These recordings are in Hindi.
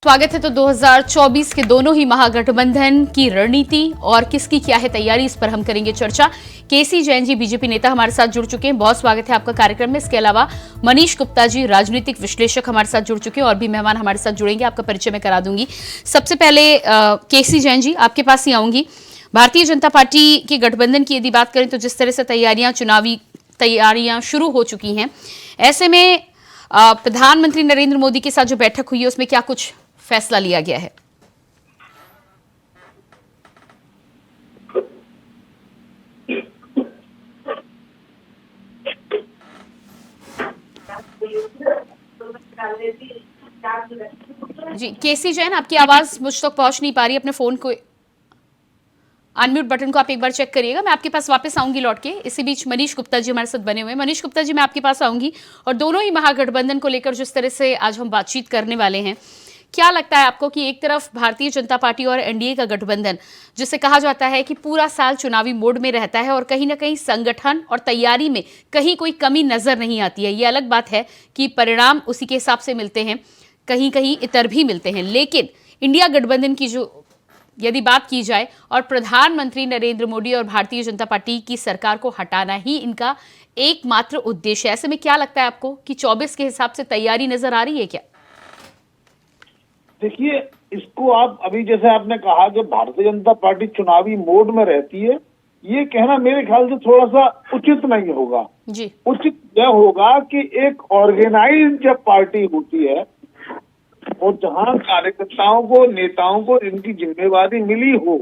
स्वागत है। तो 2024 के दोनों ही महागठबंधन की रणनीति और किसकी क्या है तैयारी, इस पर हम करेंगे चर्चा। केसी जैन जी बीजेपी नेता हमारे साथ जुड़ चुके हैं, बहुत स्वागत है आपका कार्यक्रम में। इसके अलावा मनीष गुप्ता जी राजनीतिक विश्लेषक हमारे साथ जुड़ चुके हैं और भी मेहमान हमारे साथ जुड़ेंगे, आपका परिचय मैं करा दूंगी। सबसे पहले केसी जैन जी आपके पास ही आऊंगी। भारतीय जनता पार्टी के गठबंधन की यदि बात करें तो जिस तरह से चुनावी तैयारियां शुरू हो चुकी हैं, ऐसे में प्रधानमंत्री नरेंद्र मोदी के साथ जो बैठक हुई है उसमें क्या कुछ फैसला लिया गया है? जी केसी जैन, आपकी आवाज मुझ तक पहुंच नहीं पा रही। अपने फोन को अनम्यूट बटन को आप एक बार चेक करिएगा। मैं आपके पास वापस आऊंगी लौट के। इसी बीच मनीष गुप्ता जी हमारे साथ बने हुए हैं। मनीष गुप्ता जी, मैं आपके पास आऊंगी और दोनों ही महागठबंधन को लेकर जिस तरह से आज हम बातचीत करने वाले हैं, क्या लगता है आपको कि एक तरफ भारतीय जनता पार्टी और एनडीए का गठबंधन, जिसे कहा जाता है कि पूरा साल चुनावी मोड में रहता है और कहीं ना कहीं संगठन और तैयारी में कहीं कोई कमी नजर नहीं आती है। ये अलग बात है कि परिणाम उसी के हिसाब से मिलते हैं, कहीं कहीं इतर भी मिलते हैं, लेकिन इंडिया गठबंधन की जो यदि बात की जाए और प्रधानमंत्री नरेंद्र मोदी और भारतीय जनता पार्टी की सरकार को हटाना ही इनका एकमात्र उद्देश्य है, ऐसे में क्या लगता है आपको कि 24 के हिसाब से तैयारी नजर आ रही है क्या? देखिए, इसको आप अभी जैसे आपने कहा कि भारतीय जनता पार्टी चुनावी मोड में रहती है, ये कहना मेरे ख्याल से थोड़ा सा उचित नहीं होगा जी। उचित यह होगा कि एक ऑर्गेनाइज्ड जब पार्टी होती है और जहां कार्यकर्ताओं को, नेताओं को इनकी जिम्मेवारी मिली हो,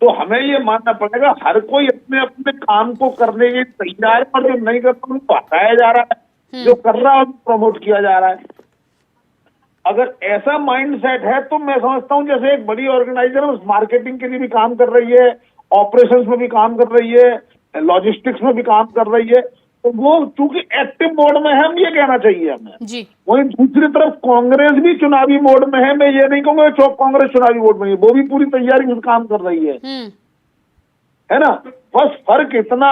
तो हमें ये मानना पड़ेगा हर कोई अपने अपने काम को करने के तैयार है, पर जो नहीं करता उनको हटाया जा रहा है, जो कर रहा है उनको प्रमोट किया जा रहा है। अगर ऐसा माइंडसेट है तो मैं समझता हूं जैसे एक बड़ी ऑर्गेनाइजर उस मार्केटिंग के लिए भी काम कर रही है, ऑपरेशंस में भी काम कर रही है, लॉजिस्टिक्स में भी काम कर रही है, तो वो चूंकि एक्टिव मोड में है, हम ये कहना चाहिए हमें जी। वहीं दूसरी तरफ कांग्रेस भी चुनावी मोड में है। मैं ये नहीं कहूंगा कांग्रेस चुनावी मोड में है, वो भी पूरी तैयारी में काम कर रही है ना। बस फर्क इतना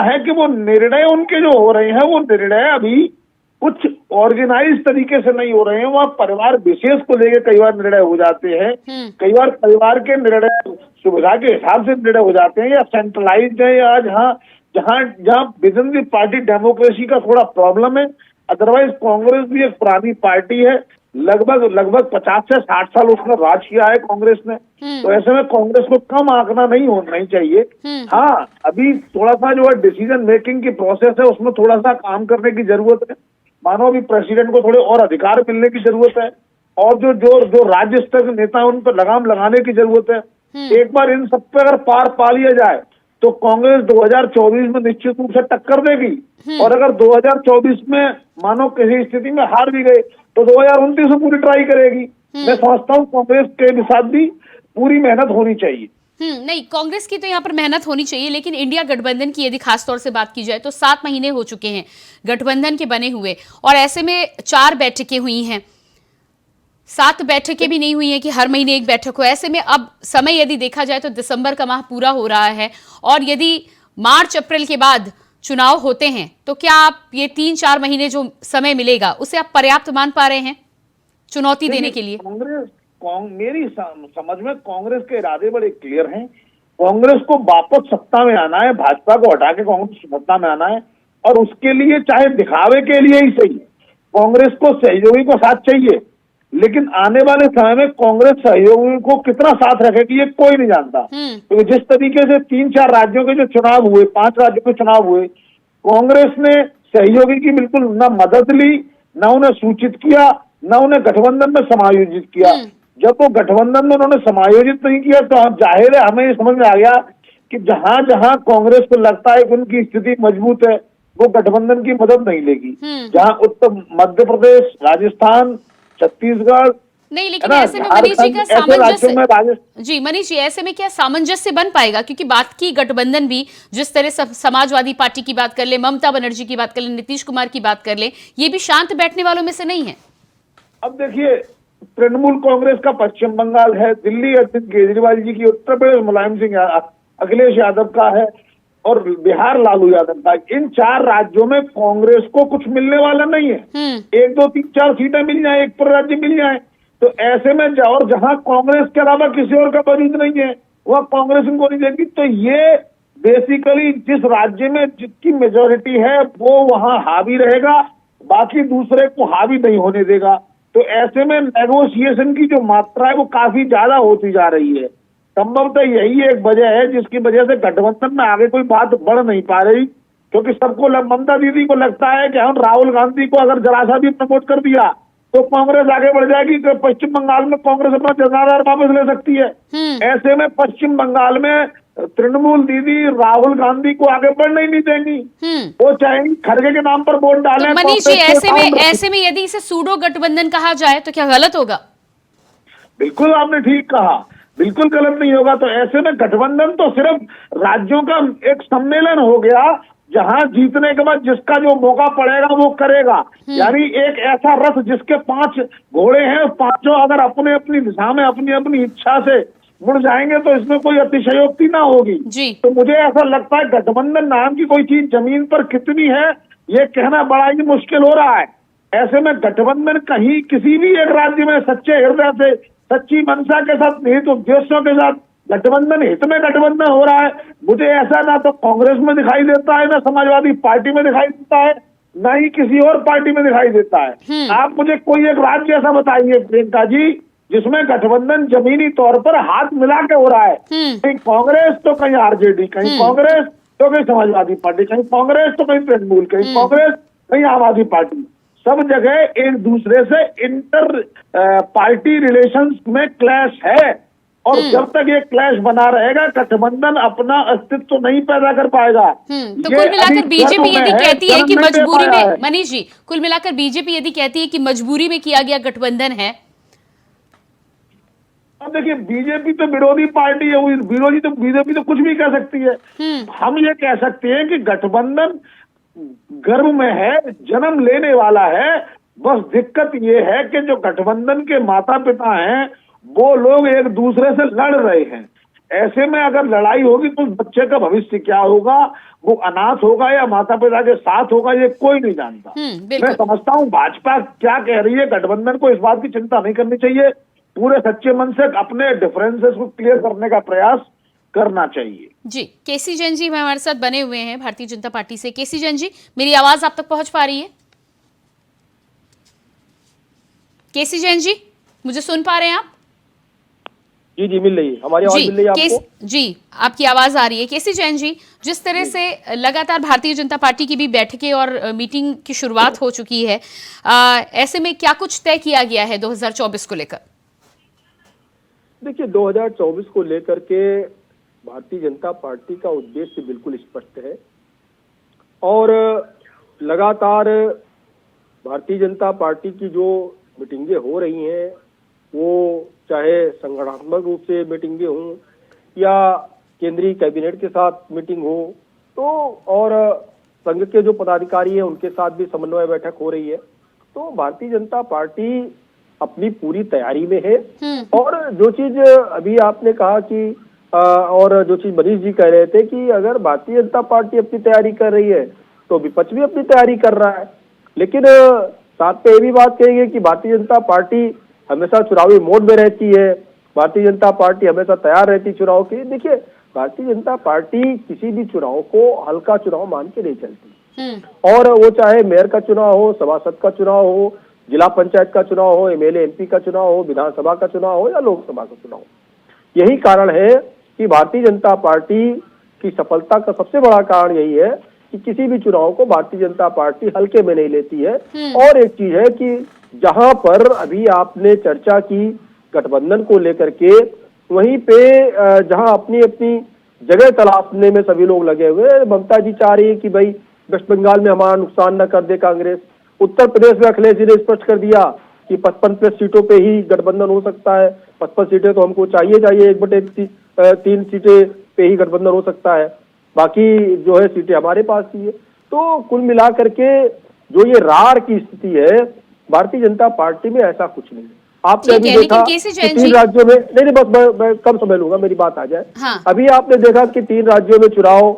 है कि वो निर्णय उनके जो हो रहे हैं वो निर्णय अभी कुछ ऑर्गेनाइज तरीके से नहीं हो रहे हैं। वहाँ परिवार विशेष को लेकर कई बार निर्णय हो जाते हैं, कई बार परिवार के निर्णय सुविधा के हिसाब से निर्णय हो जाते हैं, या सेंट्रलाइज्ड है, या जहाँ with in the party democracy का थोड़ा प्रॉब्लम है। अदरवाइज कांग्रेस भी एक पुरानी पार्टी है, लगभग 50 से 60 साल उसने राज किया है कांग्रेस ने, तो ऐसे में कांग्रेस को कम आंकना नहीं चाहिए। हाँ, अभी थोड़ा सा जो है डिसीजन मेकिंग की प्रोसेस है उसमें थोड़ा सा काम करने की जरूरत है। मानो अभी प्रेसिडेंट को थोड़े और अधिकार मिलने की जरूरत है, और जो राज्य स्तर के नेता उन पर लगाम लगाने की जरूरत है। एक बार इन सब पे अगर पार पा लिया जाए तो कांग्रेस 2024 में निश्चित रूप से टक्कर देगी, और अगर 2024 में मानो किसी स्थिति में हार भी गए तो 2029 में पूरी ट्राई करेगी। मैं समझता हूँ कांग्रेस के साथ भी पूरी मेहनत होनी चाहिए। नहीं, कांग्रेस की तो यहाँ पर मेहनत होनी चाहिए, लेकिन इंडिया गठबंधन की यदि खास तौर से बात की जाए तो 7 महीने हो चुके हैं गठबंधन के बने हुए, और ऐसे में 4 बैठकें हुई हैं, 7 बैठकें भी नहीं हुई हैं कि हर महीने एक बैठक हो। ऐसे में अब समय यदि देखा जाए तो दिसंबर का माह पूरा हो रहा है, और यदि मार्च अप्रैल के बाद चुनाव होते हैं तो क्या आप ये 3-4 महीने जो समय मिलेगा उसे आप पर्याप्त मान पा रहे हैं चुनौती देने के लिए? मेरी समझ में कांग्रेस के इरादे बड़े क्लियर हैं। कांग्रेस को वापस सत्ता में आना है, भाजपा को हटा के कांग्रेस सत्ता में आना है, और उसके लिए चाहे दिखावे के लिए ही सही कांग्रेस को सहयोगी को साथ चाहिए, लेकिन आने वाले समय में कांग्रेस सहयोगी को कितना साथ रखेगी ये कोई नहीं जानता। तो जिस तरीके से 3-4 राज्यों के जो चुनाव हुए, 5 राज्यों के चुनाव हुए, कांग्रेस ने सहयोगी की बिल्कुल न मदद ली, न उन्हें सूचित किया, न उन्हें गठबंधन में समायोजित किया। जब वो गठबंधन में उन्होंने समायोजित नहीं किया तो जाहिर है हमें ये समझ में आ गया कि जहां जहां कांग्रेस को लगता है कि उनकी स्थिति मजबूत है वो गठबंधन की मदद नहीं लेगी। जहां उत्तर मध्य प्रदेश, राजस्थान, छत्तीसगढ़, नहीं, लेकिन ऐसे में मनीष जी का सामंजस्य, जी मनीष जी, ऐसे में क्या सामंजस्य बन पाएगा? क्योंकि बात की गठबंधन भी जिस तरह से समाजवादी पार्टी की बात कर ले, ममता बनर्जी की बात कर ले, नीतीश कुमार की बात कर ले, ये भी शांत बैठने वालों में से नहीं है। अब देखिए, तृणमूल कांग्रेस का पश्चिम बंगाल है, दिल्ली अरविंद केजरीवाल जी की, उत्तर प्रदेश मुलायम सिंह अखिलेश यादव का है, और बिहार लालू यादव का। इन 4 राज्यों में कांग्रेस को कुछ मिलने वाला नहीं है। 1, 2, 3, 4 सीटें मिल जाए, एक पर राज्य मिल जाए, तो ऐसे में और जहां कांग्रेस के अलावा किसी और का वजूद नहीं है वह कांग्रेस इनको नहीं देगी। तो ये बेसिकली जिस राज्य में जिसकी मेजोरिटी है वो वहां हावी रहेगा, बाकी दूसरे को हावी नहीं होने देगा। तो ऐसे में नेगोशिएशन की जो मात्रा है वो काफी ज्यादा होती जा रही है। संभवतः यही एक वजह है जिसकी वजह से गठबंधन में आगे कोई बात बढ़ नहीं पा रही, क्योंकि सबको ममता दीदी को लगता है कि हम राहुल गांधी को अगर जरा सा भी प्रमोट कर दिया तो कांग्रेस आगे बढ़ जाएगी, तो पश्चिम बंगाल में कांग्रेस अपना जनाधार वापस ले सकती है। ऐसे में पश्चिम बंगाल में तृणमूल दीदी राहुल गांधी को आगे बढ़ने ही नहीं देंगी। वो चाहेंगी खड़गे के नाम पर वोट डालें। तो मनीष जी, ऐसे में यदि इसे सूडो गठबंधन कहा जाए तो क्या गलत होगा? बिल्कुल आपने ठीक कहा, बिल्कुल गलत नहीं होगा। तो ऐसे में गठबंधन तो सिर्फ राज्यों का एक सम्मेलन हो गया जहां जीतने के बाद जिसका जो मौका पड़ेगा वो करेगा। यानी एक ऐसा रथ जिसके 5 घोड़े हैं, पांचों अगर अपने अपनी दिशा में अपनी अपनी इच्छा से मुड़ जाएंगे तो इसमें कोई अतिशयोक्ति ना होगी जी। तो मुझे ऐसा लगता है गठबंधन नाम की कोई चीज जमीन पर कितनी है ये कहना बड़ा ही मुश्किल हो रहा है। ऐसे में गठबंधन कहीं किसी भी एक राज्य में सच्चे हृदय से, सच्ची मंशा के साथ, निहित उद्देश्यों के साथ गठबंधन हित में गठबंधन हो रहा है, मुझे ऐसा ना तो कांग्रेस में दिखाई देता है, ना समाजवादी पार्टी में दिखाई देता है, ना ही किसी और पार्टी में दिखाई देता है। आप मुझे कोई एक राज्य ऐसा बताइए प्रियंका जी जिसमें गठबंधन जमीनी तौर पर हाथ मिला के हो रहा है। कहीं कांग्रेस तो कहीं आरजेडी, कहीं कांग्रेस तो कहीं समाजवादी पार्टी, कहीं कांग्रेस तो कहीं तृणमूल, कहीं कांग्रेस कहीं आम आदमी पार्टी, सब जगह एक दूसरे से इंटर पार्टी रिलेशंस में क्लैश है। और जब तक ये क्लैश बना रहेगा गठबंधन अपना अस्तित्व तो नहीं पैदा कर पाएगा। तो कुल मिलाकर बीजेपी यदि कहती है कि मजबूरी में, मनीष जी, कुल मिलाकर बीजेपी यदि कहती है कि मजबूरी में किया गया गठबंधन है, अब देखिए बीजेपी तो विरोधी पार्टी है, विरोधी तो बीजेपी तो कुछ भी कह सकती है। हम ये कह सकते हैं कि गठबंधन गर्भ में है, जन्म लेने वाला है। बस दिक्कत ये है कि जो गठबंधन के माता पिता हैं वो लोग एक दूसरे से लड़ रहे हैं। ऐसे में अगर लड़ाई होगी तो उस बच्चे का भविष्य क्या होगा, वो अनाथ होगा या माता पिता के साथ होगा, ये कोई नहीं जानता। मैं समझता हूँ भाजपा क्या कह रही है, गठबंधन को इस बात की चिंता नहीं करनी चाहिए, पूरे सच्चे मन से अपने डिफरेंसेस को क्लियर करने का प्रयास करना चाहिए। जी, केसी जैन जी हमारे साथ बने हुए हैं भारतीय जनता पार्टी से। केसी जैन जी, मेरी आवाज आप तक पहुंच पा रही है? केसी जैन जी, मुझे सुन पा रहे हैं आप? जी जी, मिल रही है, हमारी आवाज मिल रही है आपको? जी, आपकी आवाज आ रही है। केसी जैन जी, जिस तरह से लगातार भारतीय जनता पार्टी की भी बैठकें और मीटिंग की शुरुआत हो चुकी है, ऐसे में क्या कुछ तय किया गया है 2024 को लेकर? देखिए, 2024 को लेकर के भारतीय जनता पार्टी का उद्देश्य बिल्कुल स्पष्ट है और लगातार भारतीय जनता पार्टी की जो मीटिंगें हो रही हैं वो चाहे संगठनात्मक रूप से मीटिंगें हों या केंद्रीय कैबिनेट के साथ मीटिंग हो, तो और संघ के जो पदाधिकारी हैं उनके साथ भी समन्वय बैठक हो रही है। तो भारतीय जनता पार्टी अपनी पूरी तैयारी में है। और जो चीज अभी आपने कहा कि और जो चीज मनीष जी कह रहे थे कि अगर भारतीय जनता पार्टी अपनी तैयारी कर रही है तो विपक्ष भी अपनी तैयारी कर रहा है, लेकिन साथ में ये भी बात कही है कि भारतीय जनता पार्टी हमेशा चुनावी मोड में रहती है, भारतीय जनता पार्टी हमेशा तैयार रहती है चुनाव के। देखिए, भारतीय जनता पार्टी किसी भी चुनाव को हल्का चुनाव मान के नहीं चलती, और वो चाहे मेयर का चुनाव हो, सभासद का चुनाव हो, जिला पंचायत का चुनाव हो, एमएलए एमपी का चुनाव हो, विधानसभा का चुनाव हो या लोकसभा का चुनाव हो। यही कारण है कि भारतीय जनता पार्टी की सफलता का सबसे बड़ा कारण यही है कि किसी भी चुनाव को भारतीय जनता पार्टी हल्के में नहीं लेती है। और एक चीज है कि जहां पर अभी आपने चर्चा की गठबंधन को लेकर के, वहीं पे जहां अपनी अपनी जगह तलाशने में सभी लोग लगे हुए। ममता जी चाह रही है कि भाई वेस्ट बंगाल में हमारा नुकसान न कर दे कांग्रेस, उत्तर प्रदेश में अखिलेश जी ने स्पष्ट कर दिया कि 55+ सीटों पे ही गठबंधन हो सकता है, 55 सीटें तो हमको चाहिए, 1/3 सीटें पे ही गठबंधन हो सकता है, बाकी जो है सीटें हमारे पास ही है। तो कुल मिलाकर के जो ये रार की स्थिति है भारतीय जनता पार्टी में, ऐसा कुछ नहीं है। आपने अभी देखा कि 3 राज्यों में, नहीं बस मैं कम समय लूंगा, मेरी बात आ जाए। हाँ। अभी आपने देखा कि 3 राज्यों में चुनाव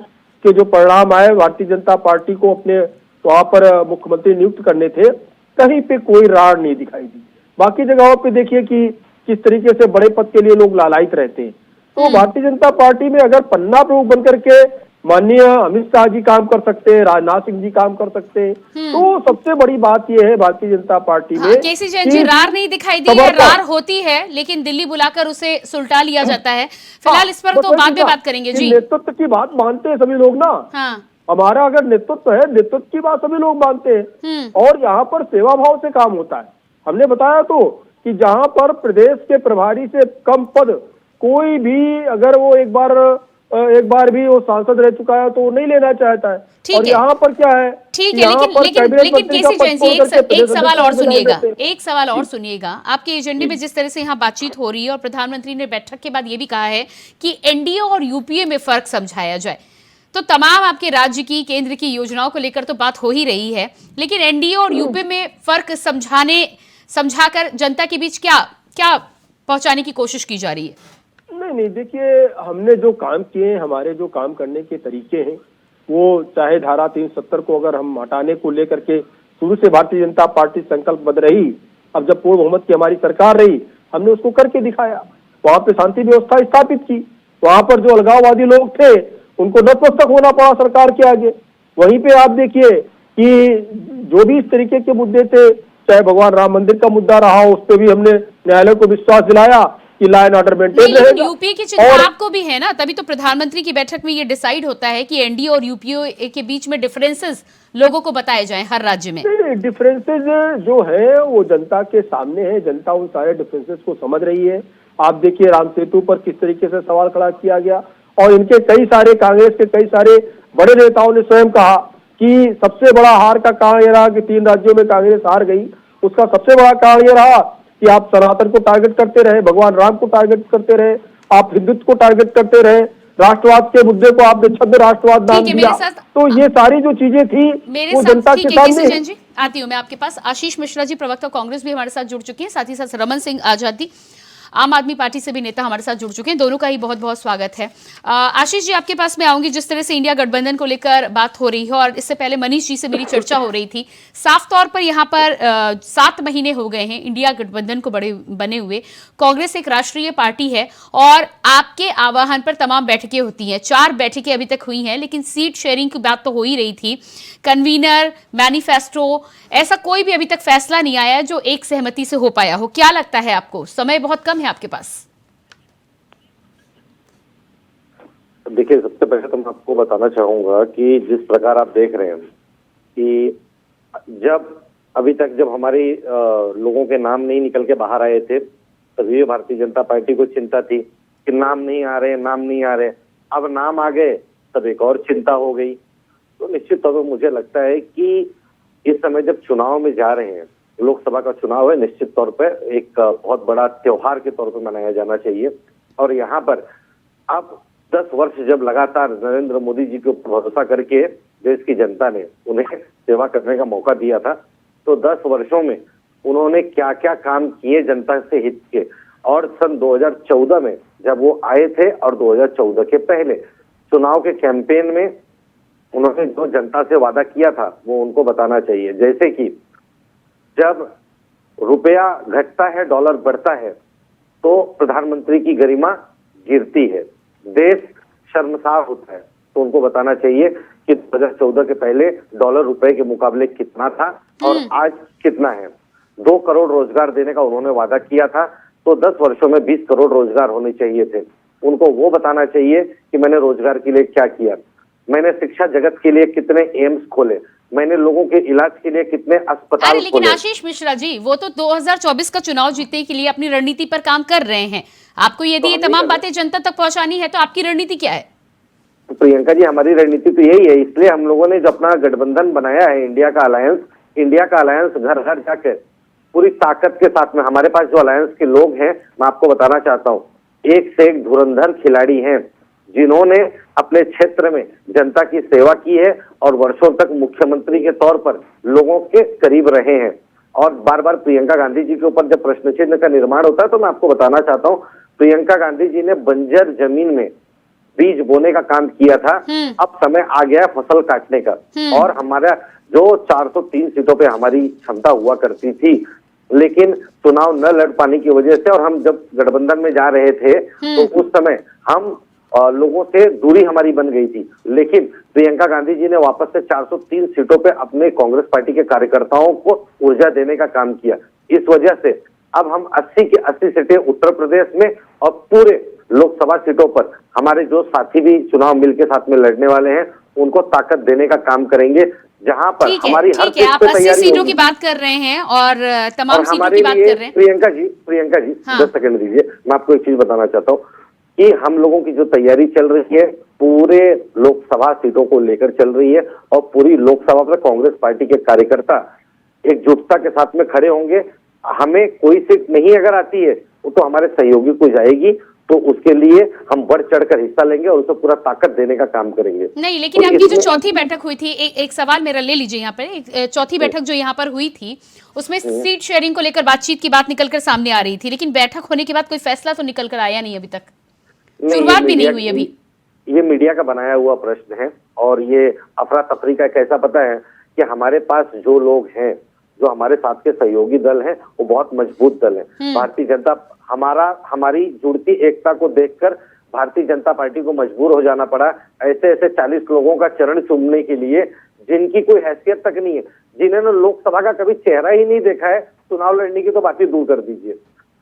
के जो परिणाम आए, भारतीय जनता पार्टी को अपने वहां पर मुख्यमंत्री नियुक्त करने थे, कहीं पे कोई रार नहीं दिखाई दी। बाकी जगहों पे देखिए कि किस तरीके से बड़े पद के लिए लोग लालायित रहते हैं। तो भारतीय जनता पार्टी में अगर पन्ना प्रमुख बनकर के माननीय अमित शाह जी काम कर सकते हैं, राजनाथ सिंह जी काम कर सकते हैं, तो सबसे बड़ी बात यह है भारतीय जनता पार्टी में केसी जैन जी, रार नहीं दिखाई दी है, रार होती है लेकिन दिल्ली बुलाकर उसे सुलटा लिया जाता है। फिलहाल इस पर तो बाद में बात करेंगे जी। नेतृत्व की बात मानते हैं सभी लोग ना। हाँ। हमारा अगर नेतृत्व है, नेतृत्व की बात सभी लोग मानते हैं और यहाँ पर सेवा भाव से काम होता है। हमने बताया तो कि जहाँ पर प्रदेश के प्रभारी से कम पद कोई भी अगर वो एक बार भी वो सांसद रह चुका है तो वो नहीं लेना चाहता है। और यहाँ पर क्या है, ठीक है, लेकिन केसी जैन जी एक सवाल और सुनिएगा, एक सवाल और सुनिएगा। आपके एजेंडे में जिस तरह से यहाँ बातचीत हो रही है और प्रधानमंत्री ने बैठक के बाद ये भी कहा है कि एनडीए और यूपीए में फर्क समझाया जाए, तो तमाम आपके राज्य की केंद्र की योजनाओं को लेकर तो बात हो ही रही है, लेकिन एनडीए और यूपीए में फर्क समझाकर जनता के बीच क्या क्या पहुंचाने की कोशिश की जा रही है? नहीं, देखिए हमने जो काम किए, हमारे जो काम करने के तरीके हैं, वो चाहे धारा 370 को अगर हम हटाने को लेकर के शुरू से भारतीय जनता पार्टी संकल्पबद्ध रही। अब जब पूर्ण बहुमत की हमारी सरकार रही, हमने उसको करके दिखाया। वहां पे शांति व्यवस्था स्थापित की, वहां पर जो अलगाववादी लोग थे उनको नतमस्तक होना पड़ा सरकार के आगे। वहीं पे आप देखिए कि जो भी इस तरीके के मुद्दे थे, चाहे भगवान राम मंदिर का मुद्दा रहा, उस पर भी हमने न्यायालय को विश्वास दिलाया कि लॉ एंड ऑर्डर मेंटेन रहेगा। यूपीए की चिंता आपको भी है ना, तभी तो प्रधानमंत्री की बैठक में ये डिसाइड होता है कि एनडीए और यूपीए के बीच में डिफरेंसेस लोगों को बताए जाएं हर राज्य में। डिफरेंसेस जो है वो जनता के सामने है, जनता उन सारे डिफरेंसेस को समझ रही है। आप देखिए राम सेतु पर किस तरीके से सवाल खड़ा किया गया और इनके कई सारे कांग्रेस के कई सारे बड़े नेताओं ने स्वयं कहा कि सबसे बड़ा हार का कारण यह रहा कि 3 राज्यों में कांग्रेस हार गई। उसका सबसे बड़ा कारण यह रहा कि आप सनातन को टारगेट करते रहे, भगवान राम को टारगेट करते रहे, आप हिंदुत्व को टारगेट करते रहे, राष्ट्रवाद के मुद्दे को आपने छद्म राष्ट्रवाद नाम दिया। तो ये सारी जो चीजें थी वो जनता के सामने। जी आती हूँ मैं आपके पास। आशीष मिश्रा जी प्रवक्ता कांग्रेस भी हमारे साथ जुड़ चुके हैं, साथ ही साथ रमन सिंह आजादी आम आदमी पार्टी से भी नेता हमारे साथ जुड़ चुके हैं। दोनों का ही बहुत बहुत स्वागत है। आशीष जी आपके पास मैं आऊंगी। जिस तरह से इंडिया गठबंधन को लेकर बात हो रही है और इससे पहले मनीष जी से मेरी चर्चा हो रही थी, साफ तौर पर यहाँ पर 7 महीने हो गए हैं इंडिया गठबंधन को बने हुए। कांग्रेस एक राष्ट्रीय पार्टी है और आपके आह्वान पर तमाम बैठकें होती हैं। 4 बैठकें अभी तक हुई हैं, लेकिन सीट शेयरिंग की बात तो हो ही रही थी। कन्वीनर, मैनिफेस्टो, ऐसा कोई भी अभी तक फैसला नहीं आया जो एक सहमति से हो पाया हो। क्या लगता है आपको? समय बहुत कम है आपके पास। देखिए, सबसे पहले तो मैं आपको बताना चाहूंगा कि जिस प्रकार आप देख रहे हैं कि अभी तक जब हमारे लोगों के नाम नहीं निकल के बाहर आए थे, तभी भारतीय जनता पार्टी को चिंता थी कि नाम नहीं आ रहे। अब नाम आ गए तब एक और चिंता हो गई। तो निश्चित तौर पर मुझे लगता है कि इस समय जब चुनाव में जा रहे हैं, लोकसभा का चुनाव है, निश्चित तौर पर एक बहुत बड़ा त्योहार के तौर पर मनाया जाना चाहिए। और यहाँ पर अब 10 वर्ष जब लगातार नरेंद्र मोदी जी के ऊपर भरोसा करके देश की जनता ने उन्हें सेवा करने का मौका दिया था, तो 10 वर्षों में उन्होंने क्या क्या काम किए जनता से हित के। और सन 2014 में जब वो आए थे और 2014 के पहले चुनाव के कैंपेन में उन्होंने जो जनता से वादा किया था वो उनको बताना चाहिए। जैसे कि जब रुपया घटता है, डॉलर बढ़ता है, तो प्रधानमंत्री की गरिमा गिरती है, देश शर्मसार होता है। तो उनको बताना चाहिए कि 2014 के पहले डॉलर रुपए के मुकाबले कितना था और आज कितना है। 2 करोड़ रोजगार देने का उन्होंने वादा किया था, तो 10 वर्षों में 20 करोड़ रोजगार होने चाहिए थे। उनको वो बताना चाहिए कि मैंने रोजगार के लिए क्या किया, मैंने शिक्षा जगत के लिए कितने एम्स खोले, मैंने लोगों के इलाज के लिए कितने अस्पताल खोले। लेकिन आशीष मिश्रा जी, वो तो 2024 का चुनाव जीतने के लिए अपनी रणनीति पर काम कर रहे हैं। आपको यदि ये तमाम बातें जनता तक पहुंचानी है तो आपकी रणनीति क्या है? प्रियंका जी, हमारी रणनीति तो यही है। इसलिए हम लोगों ने जो अपना गठबंधन बनाया है, इंडिया का अलायंस घर घर जाकर पूरी ताकत के साथ में, हमारे पास जो अलायंस के लोग हैं, मैं आपको बताना चाहता हूँ, एक से एक धुरंधर खिलाड़ी हैं जिन्होंने अपने क्षेत्र में जनता की सेवा की है और वर्षों तक मुख्यमंत्री के तौर पर लोगों के करीब रहे हैं। और बार बार प्रियंका गांधी जी के ऊपर जब प्रश्न चिन्ह का निर्माण होता है, तो मैं आपको बताना चाहता हूँ, प्रियंका गांधी जी ने बंजर जमीन में बीज बोने का काम किया था, अब समय आ गया है फसल काटने का। और हमारा जो 403 सीटों पे हमारी क्षमता हुआ करती थी, लेकिन चुनाव न लड़ पाने की वजह से, और हम जब गठबंधन में जा रहे थे तो उस समय हम लोगों से दूरी हमारी बन गई थी, लेकिन प्रियंका गांधी जी ने वापस से 403 सीटों पे अपने कांग्रेस पार्टी के कार्यकर्ताओं को ऊर्जा देने का काम किया। इस वजह से अब हम 80 की 80 सीटें उत्तर प्रदेश में और पूरे लोकसभा सीटों पर हमारे जो साथी भी चुनाव मिलकर साथ में लड़ने वाले हैं उनको ताकत देने का काम करेंगे, जहां पर हमारी हर सीट आप पे 80 तैयारी सीटों की बात कर रहे हैं और तमाम सीटों की बात कर रहे हैं। प्रियंका जी 10 सेकंड दीजिए, मैं आपको एक चीज बताना चाहता हूँ कि हम लोगों की जो तैयारी चल रही है पूरे लोकसभा सीटों को लेकर चल रही है, और पूरी लोकसभा पर कांग्रेस पार्टी के कार्यकर्ता एकजुटता के साथ में खड़े होंगे। हमें कोई सीट नहीं अगर आती है वो तो हमारे सहयोगी को जाएगी, तो उसके लिए हम बढ़ चढ़कर हिस्सा लेंगे और उसे पूरा ताकत देने का काम करेंगे। नहीं, लेकिन आपकी जो चौथी बैठक हुई थी, एक सवाल मेरा ले लीजिए यहाँ पर। चौथी बैठक जो यहाँ पर हुई थी उसमें सीट शेयरिंग को लेकर बातचीत की बात निकलकर सामने आ रही थी, लेकिन बैठक होने के बाद कोई फैसला तो निकल कर आया नहीं अभी तक, शुरुआत भी नहीं हुई अभी। ये मीडिया का बनाया हुआ प्रश्न है, और ये अफरा तफरी का कैसा पता है कि हमारे पास जो लोग हैं, जो हमारे साथ के सहयोगी दल हैं, वो बहुत मजबूत दल है। भारतीय जनता हमारी जुड़ती एकता को देखकर भारतीय जनता पार्टी को मजबूर हो जाना पड़ा ऐसे 40 लोगों का चरण चूमने के लिए, जिनकी कोई हैसियत तक नहीं है, जिन्होंने लोकसभा का कभी चेहरा ही नहीं देखा है, चुनाव लड़ने की तो बात ही दूर कर दीजिए।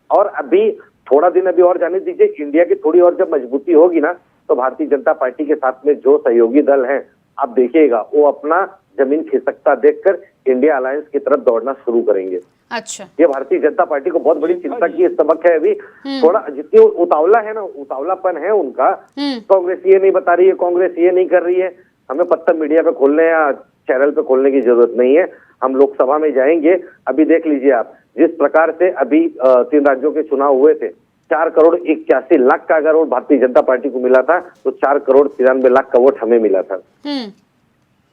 और अभी थोड़ा दिन अभी और जाने दीजिए, इंडिया की थोड़ी और जब मजबूती होगी ना, तो भारतीय जनता पार्टी के साथ में जो सहयोगी दल हैं, आप देखिएगा वो अपना जमीन खिसकता देखकर इंडिया अलायंस की तरफ दौड़ना शुरू करेंगे। अच्छा, ये भारतीय जनता पार्टी को बहुत बड़ी चिंता की सबक है। अभी थोड़ा जितनी उतावला है ना, उतावलापन है उनका, कांग्रेस ये नहीं बता रही है, कांग्रेस ये नहीं कर रही है, हमें पत्ता मीडिया पे खोलने या चैनल पे खोलने की जरूरत नहीं है। हम लोकसभा में जाएंगे, अभी देख लीजिए आप, जिस प्रकार से अभी 3 राज्यों के चुनाव हुए थे, 4 करोड़ 81 लाख का अगर वोट भारतीय जनता पार्टी को मिला था, तो 4 करोड़ 93 लाख का वोट हमें मिला था।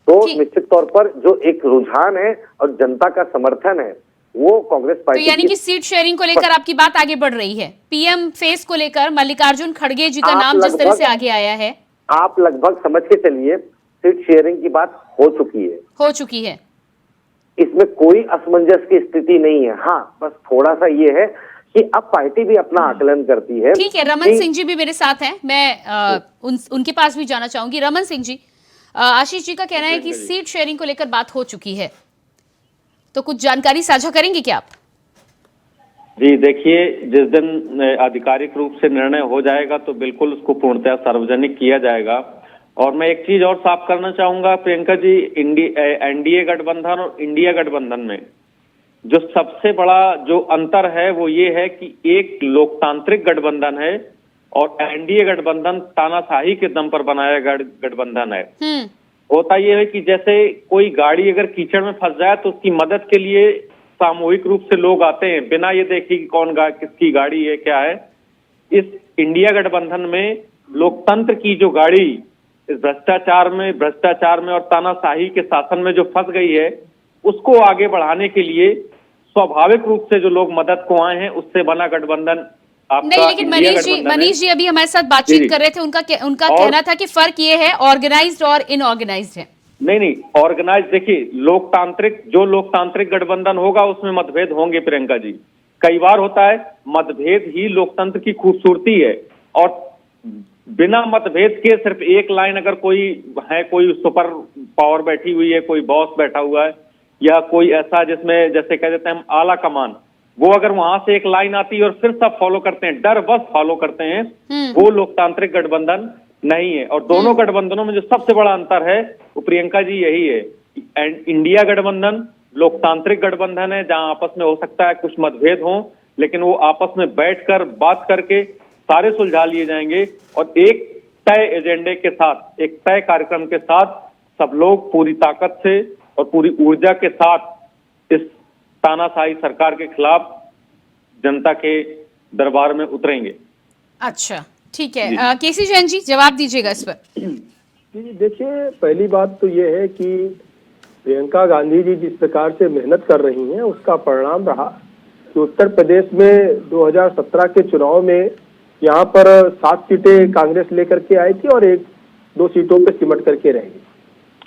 तो निश्चित तौर पर जो एक रुझान है और जनता का समर्थन है वो कांग्रेस पार्टी, तो यानी कि सीट शेयरिंग को लेकर आपकी बात आगे बढ़ रही है। पीएम फेस को लेकर मल्लिकार्जुन खड़गे जी का नाम जिस तरह से आगे आया है, आप लगभग समझ के चलिए सीट शेयरिंग की बात हो चुकी है। इसमें कोई असमंजस की स्थिति नहीं है। हाँ, बस थोड़ा सा ये है कि अब पार्टी भी अपना आकलन करती है। ठीक है, रमन सिंह जी भी मेरे साथ हैं, मैं उनके पास भी जाना चाहूंगी। रमन सिंह जी, आशीष जी का कहना है कि सीट शेयरिंग को लेकर बात हो चुकी है, तो कुछ जानकारी साझा करेंगे क्या आप? जी देखिए, जिस दिन आधिकारिक रूप से निर्णय हो जाएगा तो बिल्कुल उसको पूर्णतः सार्वजनिक किया जाएगा। और मैं एक चीज और साफ करना चाहूंगा प्रियंका जी, एनडीए गठबंधन और इंडिया गठबंधन में जो सबसे बड़ा जो अंतर है वो ये है कि एक लोकतांत्रिक गठबंधन है और एनडीए गठबंधन तानाशाही के दम पर बनाया गठबंधन है। होता यह है कि जैसे कोई गाड़ी अगर कीचड़ में फंस जाए तो उसकी मदद के लिए सामूहिक रूप से लोग आते हैं, बिना ये देखे कि कौन किसकी गाड़ी है क्या है। इस इंडिया गठबंधन में लोकतंत्र की जो गाड़ी इस भ्रष्टाचार में और तानाशाही के शासन में जो फंस गई है, उसको आगे बढ़ाने के लिए स्वाभाविक रूप से जो लोग मदद को आए हैं उससे बना गठबंधन नहीं, लेकिन मनीष जी अभी हमारे साथ बातचीत कर रहे थे, उनका कहना था कि फर्क ये है ऑर्गेनाइज्ड और इनऑर्गेनाइज्ड है। नहीं, ऑर्गेनाइज देखिए, लोकतांत्रिक गठबंधन होगा उसमें मतभेद होंगे प्रियंका जी। कई बार होता है, मतभेद ही लोकतंत्र की खूबसूरती है। और बिना मतभेद के सिर्फ एक लाइन अगर कोई सुपर पावर बैठी हुई है, कोई बॉस बैठा हुआ है, या कोई ऐसा जिसमें जैसे कह देते हैं हम आला कमान, वो अगर वहां से एक लाइन आती है और फिर सब फॉलो करते हैं, डर बस फॉलो करते हैं, वो लोकतांत्रिक गठबंधन नहीं है। और दोनों गठबंधनों में जो सबसे बड़ा अंतर है वो प्रियंका जी यही है। इंडिया गठबंधन लोकतांत्रिक गठबंधन है जहां आपस में हो सकता है कुछ मतभेद हो, लेकिन वो आपस में बैठकर बात करके सारे सुलझा लिए जाएंगे और एक तय एजेंडे के साथ, एक तय कार्यक्रम के साथ सब लोग पूरी ताकत से और पूरी ऊर्जा के साथ इस तानाशाही सरकार के खिलाफ जनता के दरबार में उतरेंगे। अच्छा, ठीक है। केसी जैन जी जवाब दीजिएगा इस पर। देखिए, पहली बात तो ये है कि प्रियंका गांधी जी जिस प्रकार से मेहनत कर रही हैं उसका परिणाम रहा कि उत्तर प्रदेश में 2017 के चुनाव में यहाँ पर 7 सीटें कांग्रेस लेकर के आई थी और 1-2 सीटों पे सिमट करके रहेगी।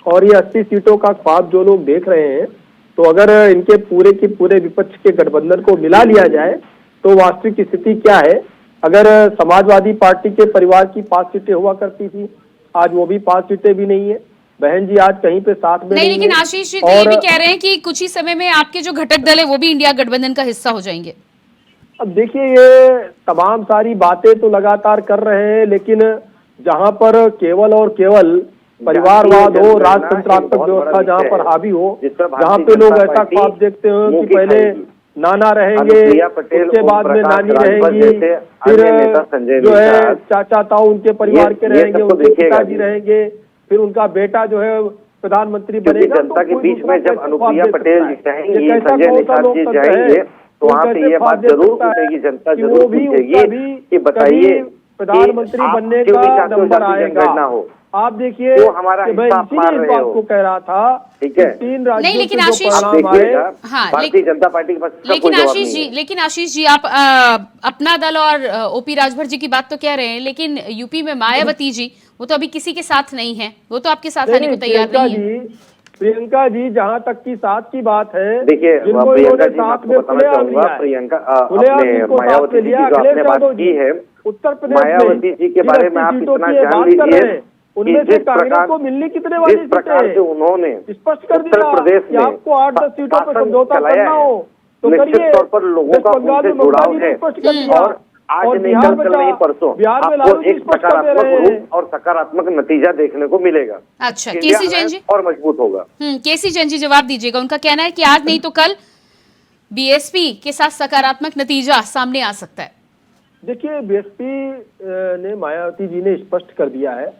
और ये 80 सीटों का ख्वाब जो लोग देख रहे हैं, तो अगर इनके पूरे के पूरे विपक्ष के गठबंधन को मिला लिया जाए तो वास्तविक स्थिति क्या है? अगर समाजवादी पार्टी के परिवार की 5 सीटें हुआ करती थी, आज वो भी 5 सीटें भी नहीं है। बहन जी आज कहीं पे साथ में नहीं, लेकिन है। आशीष जी तो ये भी कह रहे हैं कि कुछ ही समय में आपके जो घटक दल है वो भी इंडिया गठबंधन का हिस्सा हो जाएंगे। अब देखिए, ये तमाम सारी बातें तो लगातार कर रहे हैं, लेकिन जहां पर केवल और केवल परिवारवाद हो, राजतंत्रात्मक व्यवस्था जहां पर हावी हो, जहां पे लोग ऐसा ख्वाब देखते हो कि पहले नाना रहेंगे, उसके बाद में नानी रहेंगी, फिर जो है चाचा ताऊ उनके परिवार के रहेंगे, उनके पिताजी रहेंगे, फिर उनका बेटा जो है प्रधानमंत्री बनेगा। जनता के बीच में जब अनुप्रिया पटेल जी चाहेंगी, संजय निषाद जी जाएंगे, तो वहाँ पे ये बात जरूर पूछेगी, जनता जरूर पूछेगी कि बताइए प्रधानमंत्री बनने का नंबर आएगा। आप देखिए, मैं इसीलिए इस बात को कह रहा था, ठीक है, 3 राज्यों नहीं, लेकिन से जो आशीष परिणाम आए, हाँ, भारतीय जनता पार्टी के पास लेकिन आशीष जी आप अपना दल और ओपी राजभर जी की बात तो कह रहे हैं, लेकिन यूपी में मायावती जी वो तो अभी किसी के साथ नहीं है, वो तो आपके साथ आने को तैयार नहीं है। प्रियंका जी जहाँ तक की साथ की बात है, देखिए जिनको इन्होंने साथ में खुलेआम लिया है, मायावती जी जो आपने बात की है, उत्तर प्रदेश मायावती जी के बारे में आप इतना जान लीजिए, उनमें से कांग्रेस को मिलनी कितने वाली प्रकार से उन्होंने स्पष्ट कर दिया उत्तर प्रदेश में आपको 8-10 सीटों पर समझौता करना हो तो करिए। तौर पर लोगों का उनसे जुड़ाव है, और आज नहीं कल नहीं परसों आपको एक सकारात्मक रूप और सकारात्मक नतीजा देखने को मिलेगा। अच्छा, केसी जैन जी और मजबूत होगा। केसी जैन जी जवाब दीजिएगा। उनका कहना है कि आज नहीं तो कल बीएसपी के साथ सकारात्मक नतीजा सामने आ सकता है। देखिए, बीएसपी ने, मायावती जी ने स्पष्ट कर दिया है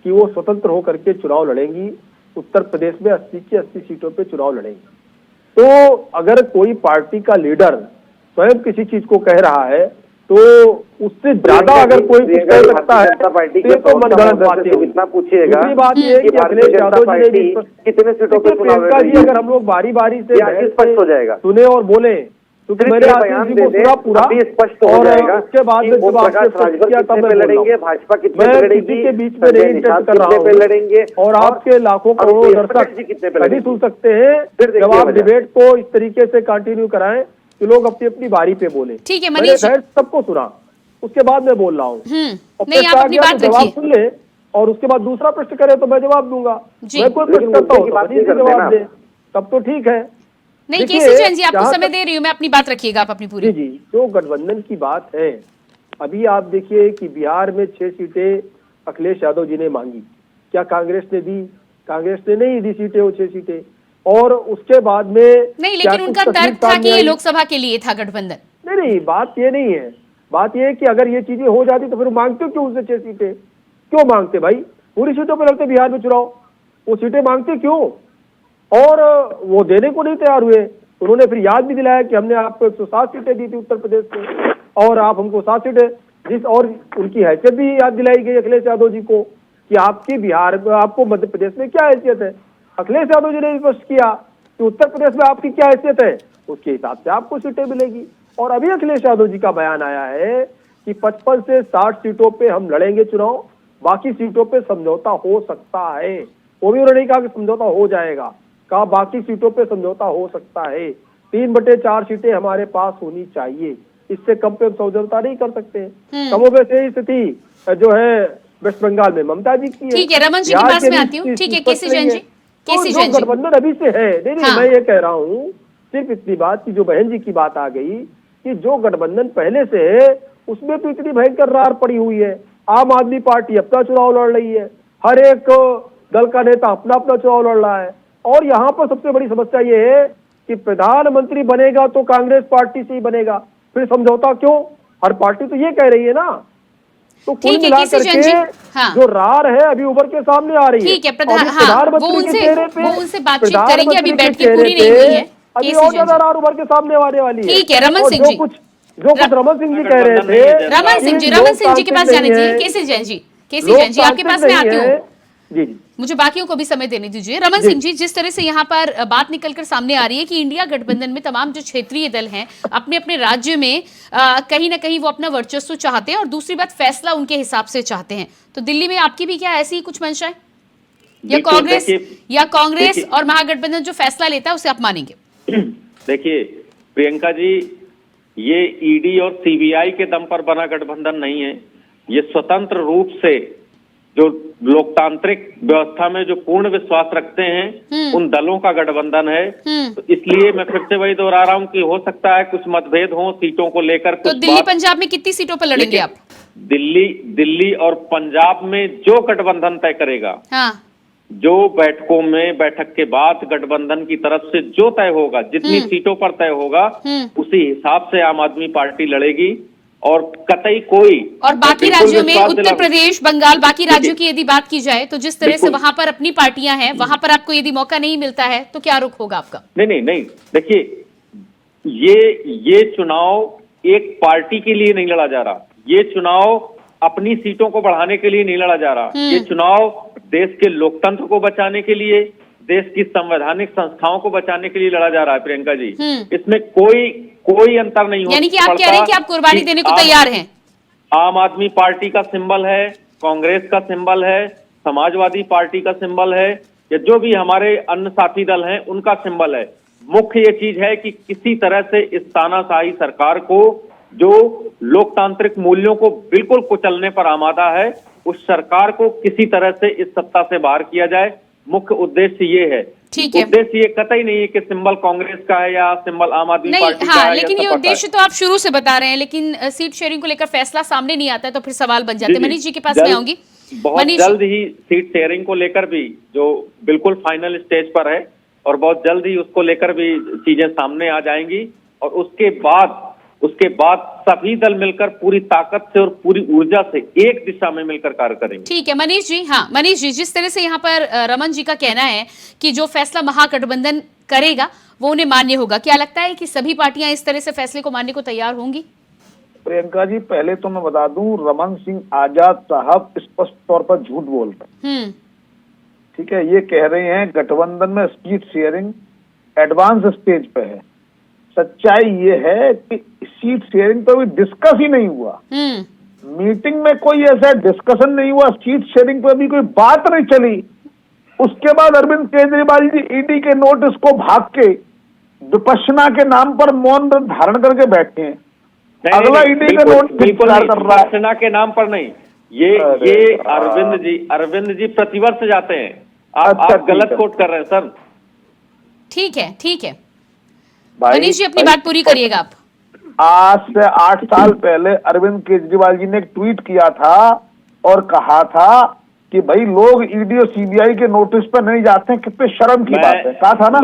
कि वो स्वतंत्र होकर के चुनाव लड़ेंगी, उत्तर प्रदेश में 80 की 80 सीटों पे चुनाव लड़ेंगी। तो अगर कोई पार्टी का लीडर स्वयं किसी चीज को कह रहा है तो उससे ज्यादा अगर कोई कुछ कह सकता है तो मनगढ़ंत बातें होगी। इतना पूछिएगा। दूसरी बात ये है कि अखिलेश यादव जी ने कितने सीटों पे चुनाव लड़ेंगे, अगर हम लोग बारी बारी से स्पष्ट हो जाएगा, सुने और बोले, क्योंकि मेरे आशीष जी को सुना पूरा स्पष्ट हो जाएगा। उसके बाद में जब आपसे किया तब मैं लड़ेंगे, भाजपा कितने मैं लड़ेगी, किसी के बीच में नहीं इंटरेस्ट कर रहा हूँ लड़ेंगे, और आपके लाखों करोड़ों दर्शक कभी सुन सकते हैं जब आप डिबेट को इस तरीके से कंटिन्यू कराएं कि लोग अपनी अपनी बारी पे बोले। ठीक है, मैंने सबको सुना, उसके बाद मैं बोल रहा हूँ, नहीं आप अपनी बात जवाब सुन ले और उसके बाद दूसरा प्रश्न करे तो मैं जवाब दूंगा। मैं कोई प्रश्न करता हूँ जवाब दे तब तो ठीक है। नहीं, केसी जैन जी आपको समय दे रही हूँ मैं, अपनी बात रखिएगा आप अपनी पूरी। जी, जो गठबंधन की बात है, अभी आप देखिए कि बिहार में 6 सीटें अखिलेश यादव जी ने मांगी, क्या कांग्रेस ने दी? कांग्रेस ने नहीं दी सीटें, वो 6 सीटें। और उसके बाद में नहीं, लेकिन उनका तर्क था कि ये लोकसभा के लिए था गठबंधन। नहीं, बात ये नहीं है। बात ये है कि अगर ये चीजें हो जाती तो फिर मांगते क्यों उनसे 6 सीटें? क्यों मांगते भाई? पूरी सीटों पर लड़ते बिहार में चुनाव, वो सीटें मांगते क्यों? और वो देने को नहीं तैयार हुए। उन्होंने फिर याद भी दिलाया कि हमने आपको 107 सीटें दी थी उत्तर प्रदेश में और आप हमको 7 सीटें, और उनकी हैसियत भी याद दिलाई गई अखिलेश यादव जी को कि आपकी बिहार में, आपको मध्य प्रदेश में क्या हैसियत है। अखिलेश यादव जी ने स्पष्ट किया कि उत्तर प्रदेश में आपकी क्या हैसियत है, उसके हिसाब से आपको सीटें मिलेगी। और अभी अखिलेश यादव जी का बयान आया है कि 55 से 60 सीटों पे हम लड़ेंगे चुनाव, बाकी सीटों पे समझौता हो सकता है। वो भी उन्होंने कहा कि समझौता हो जाएगा, कहा बाकी सीटों पे समझौता हो सकता है। 3/4 सीटें हमारे पास होनी चाहिए, इससे कम पे हम समझौता नहीं कर सकते। कमोबेश यही स्थिति जो है वेस्ट बंगाल में ममता जी की है। ठीक है, रमन जी के पास में आती हूँ। ठीक है, केसी जैन जी, केसी जैन जी, गठबंधन अभी से है। नहीं, मैं ये कह रहा हूँ सिर्फ इतनी बात की, जो बहन जी की बात आ गई कि जो गठबंधन पहले से है उसमें तो इतनी भयंकर रार पड़ी हुई है। आम आदमी पार्टी अपना चुनाव लड़ रही है, हर एक दल का नेता अपना अपना चुनाव लड़ रहा है। और यहाँ पर सबसे बड़ी समस्या ये है कि प्रधानमंत्री बनेगा तो कांग्रेस पार्टी से ही बनेगा, फिर समझौता क्यों? हर पार्टी तो ये कह रही है ना। तो कुल मिलाकर के जो रार है अभी उभर के सामने आ रही है। ठीक है, प्रधानमंत्री के चेहरे पे वो उनसे बातचीत करेंगे, अभी बैठ के पूरी नहीं हुई है, अभी और ज्यादा रार उभर के सामने आने वाली है। ठीक है, रमन सिंह जी, जो कुछ रमन सिंह जी कह रहे थे, रमन सिंह जी के पास जाने दीजिए। केसी जैन जी, केसी जैन जी आपके पास में आती हूँ। जी जी मुझे बाकियों को भी समय देने दीजिए। रमन सिंह जी, जिस तरह से यहाँ पर बात निकलकर सामने आ रही है कि इंडिया गठबंधन में तमाम जो क्षेत्रीय दल हैं अपने अपने राज्य में कहीं ना कहीं वो अपना वर्चस्व चाहते हैं और दूसरी बात फैसला उनके हिसाब से चाहते हैं, तो दिल्ली में आपकी भी क्या ऐसी ही कुछ मंशा है या कांग्रेस और महागठबंधन जो फैसला लेता है उसे आप मानेंगे? देखिए प्रियंका जी, ये ईडी और सीबीआई के दम पर बना गठबंधन नहीं है। ये स्वतंत्र रूप से जो लोकतांत्रिक व्यवस्था में जो पूर्ण विश्वास रखते हैं उन दलों का गठबंधन है। तो इसलिए मैं फिर से वही दोहरा रहा हूं कि हो सकता है कुछ मतभेद हो सीटों को लेकर। तो दिल्ली पंजाब में कितनी सीटों पर लड़ेंगे आप? दिल्ली और पंजाब में जो गठबंधन तय करेगा, हाँ। जो बैठकों में बैठक के बाद गठबंधन की तरफ से जो तय होगा, जितनी सीटों पर तय होगा उसी हिसाब से आम आदमी पार्टी लड़ेगी और कतई कोई। और बाकी राज्यों में उत्तर प्रदेश, बंगाल, बाकी राज्यों की यदि बात की जाए तो जिस तरह से वहां पर अपनी पार्टियां हैं, वहां पर आपको यदि मौका नहीं मिलता है तो क्या रुख होगा आपका? नहीं, देखिए ये चुनाव एक पार्टी के लिए नहीं लड़ा जा रहा, ये चुनाव अपनी सीटों को बढ़ाने के लिए नहीं लड़ा जा रहा। ये चुनाव देश के लोकतंत्र को बचाने के लिए, देश की संवैधानिक संस्थाओं को बचाने के लिए लड़ा जा रहा है प्रियंका जी। इसमें कोई अंतर नहीं हो। यानी कि आप कह रहे हैं कि आप कुर्बानी देने को तैयार हैं? आम आदमी पार्टी का सिंबल है, कांग्रेस का सिंबल है, समाजवादी पार्टी का सिंबल है, या जो भी हमारे अन्य साथी दल हैं उनका सिंबल है। मुख्य ये चीज है कि किसी तरह से इस तानाशाही सरकार को, जो लोकतांत्रिक मूल्यों को बिल्कुल कुचलने पर आमादा है, उस सरकार को किसी तरह से इस सत्ता से बाहर किया जाए। मुख्य उद्देश्य ये है। ठीक है। उद्देश्य ये कतई नहीं है कि सिंबल कांग्रेस का है या सिंबल आम आदमी पार्टी का है। लेकिन ये उद्देश्य तो आप शुरू से बता रहे हैं, लेकिन सीट शेयरिंग को लेकर फैसला सामने नहीं आता है तो फिर सवाल बन जाते हैं। मनीष जी के पास मैं आऊंगी। बहुत जल्द ही सीट शेयरिंग को लेकर भी, जो बिल्कुल फाइनल स्टेज पर है, और बहुत जल्द ही उसको लेकर भी चीजें सामने आ जाएंगी और उसके बाद सभी दल मिलकर पूरी ताकत से और पूरी ऊर्जा से एक दिशा में मिलकर कार्य करेंगे। ठीक है मनीष जी। हाँ मनीष जी, जिस तरह से यहाँ पर रमन जी का कहना है कि जो फैसला महागठबंधन करेगा वो उन्हें मान्य होगा, क्या लगता है कि सभी पार्टियां इस तरह से फैसले को मानने को तैयार होंगी? प्रियंका जी, पहले तो मैं बता दूं, रमन सिंह आजाद साहब स्पष्ट तौर पर झूठ बोल रहे हैं। ठीक है, ये कह रहे हैं गठबंधन में सीट शेयरिंग एडवांस स्टेज पे है। सच्चाई ये है कि सीट शेयरिंग तो अभी डिस्कस ही नहीं हुआ। मीटिंग में कोई ऐसा डिस्कशन नहीं हुआ, सीट शेयरिंग पे अभी कोई बात नहीं चली। उसके बाद अरविंद केजरीवाल जी ईडी के नोटिस को भाग के विपश्यना के नाम पर मौन धारण करके बैठे हैं। अगला ईडी का नोटिस इंतजार कर रहा है। विपश्यना के नाम पर नहीं, ये अरविंद जी प्रतिवर्ष जाते हैं। आप गलत कोट कर रहे हैं सर। ठीक है मनीष जी, अपनी बात पूरी करिएगा आप। आज से 8 साल पहले अरविंद केजरीवाल जी ने एक ट्वीट किया था और कहा था कि भाई लोग ईडी और सीबीआई के नोटिस पर नहीं जाते हैं, कितने शर्म की बात है, कहा था ना।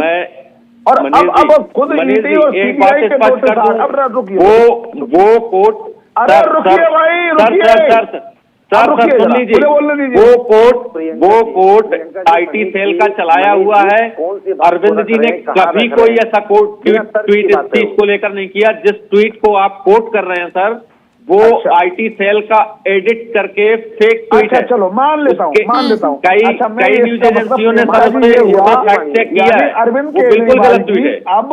और अब खुद ईडी और सीबीआई के नोटिस वो कोट, अरे रुकिए भाई, रुकिए सर सुन लीजिए, वो कोट आईटी सेल का चलाया हुआ है। अरविंद जी ने कभी कोई ऐसा ट्वीट इस चीज को लेकर नहीं किया। जिस ट्वीट को आप कोट कर रहे हैं सर, वो आईटी सेल का एडिट करके फेक ट्वीट है। चलो मान लेता हूँ कई न्यूज एजेंसियों ने सर फैक्ट चेक किया है, अरविंद वो बिल्कुल गलत ट्वीट है। अब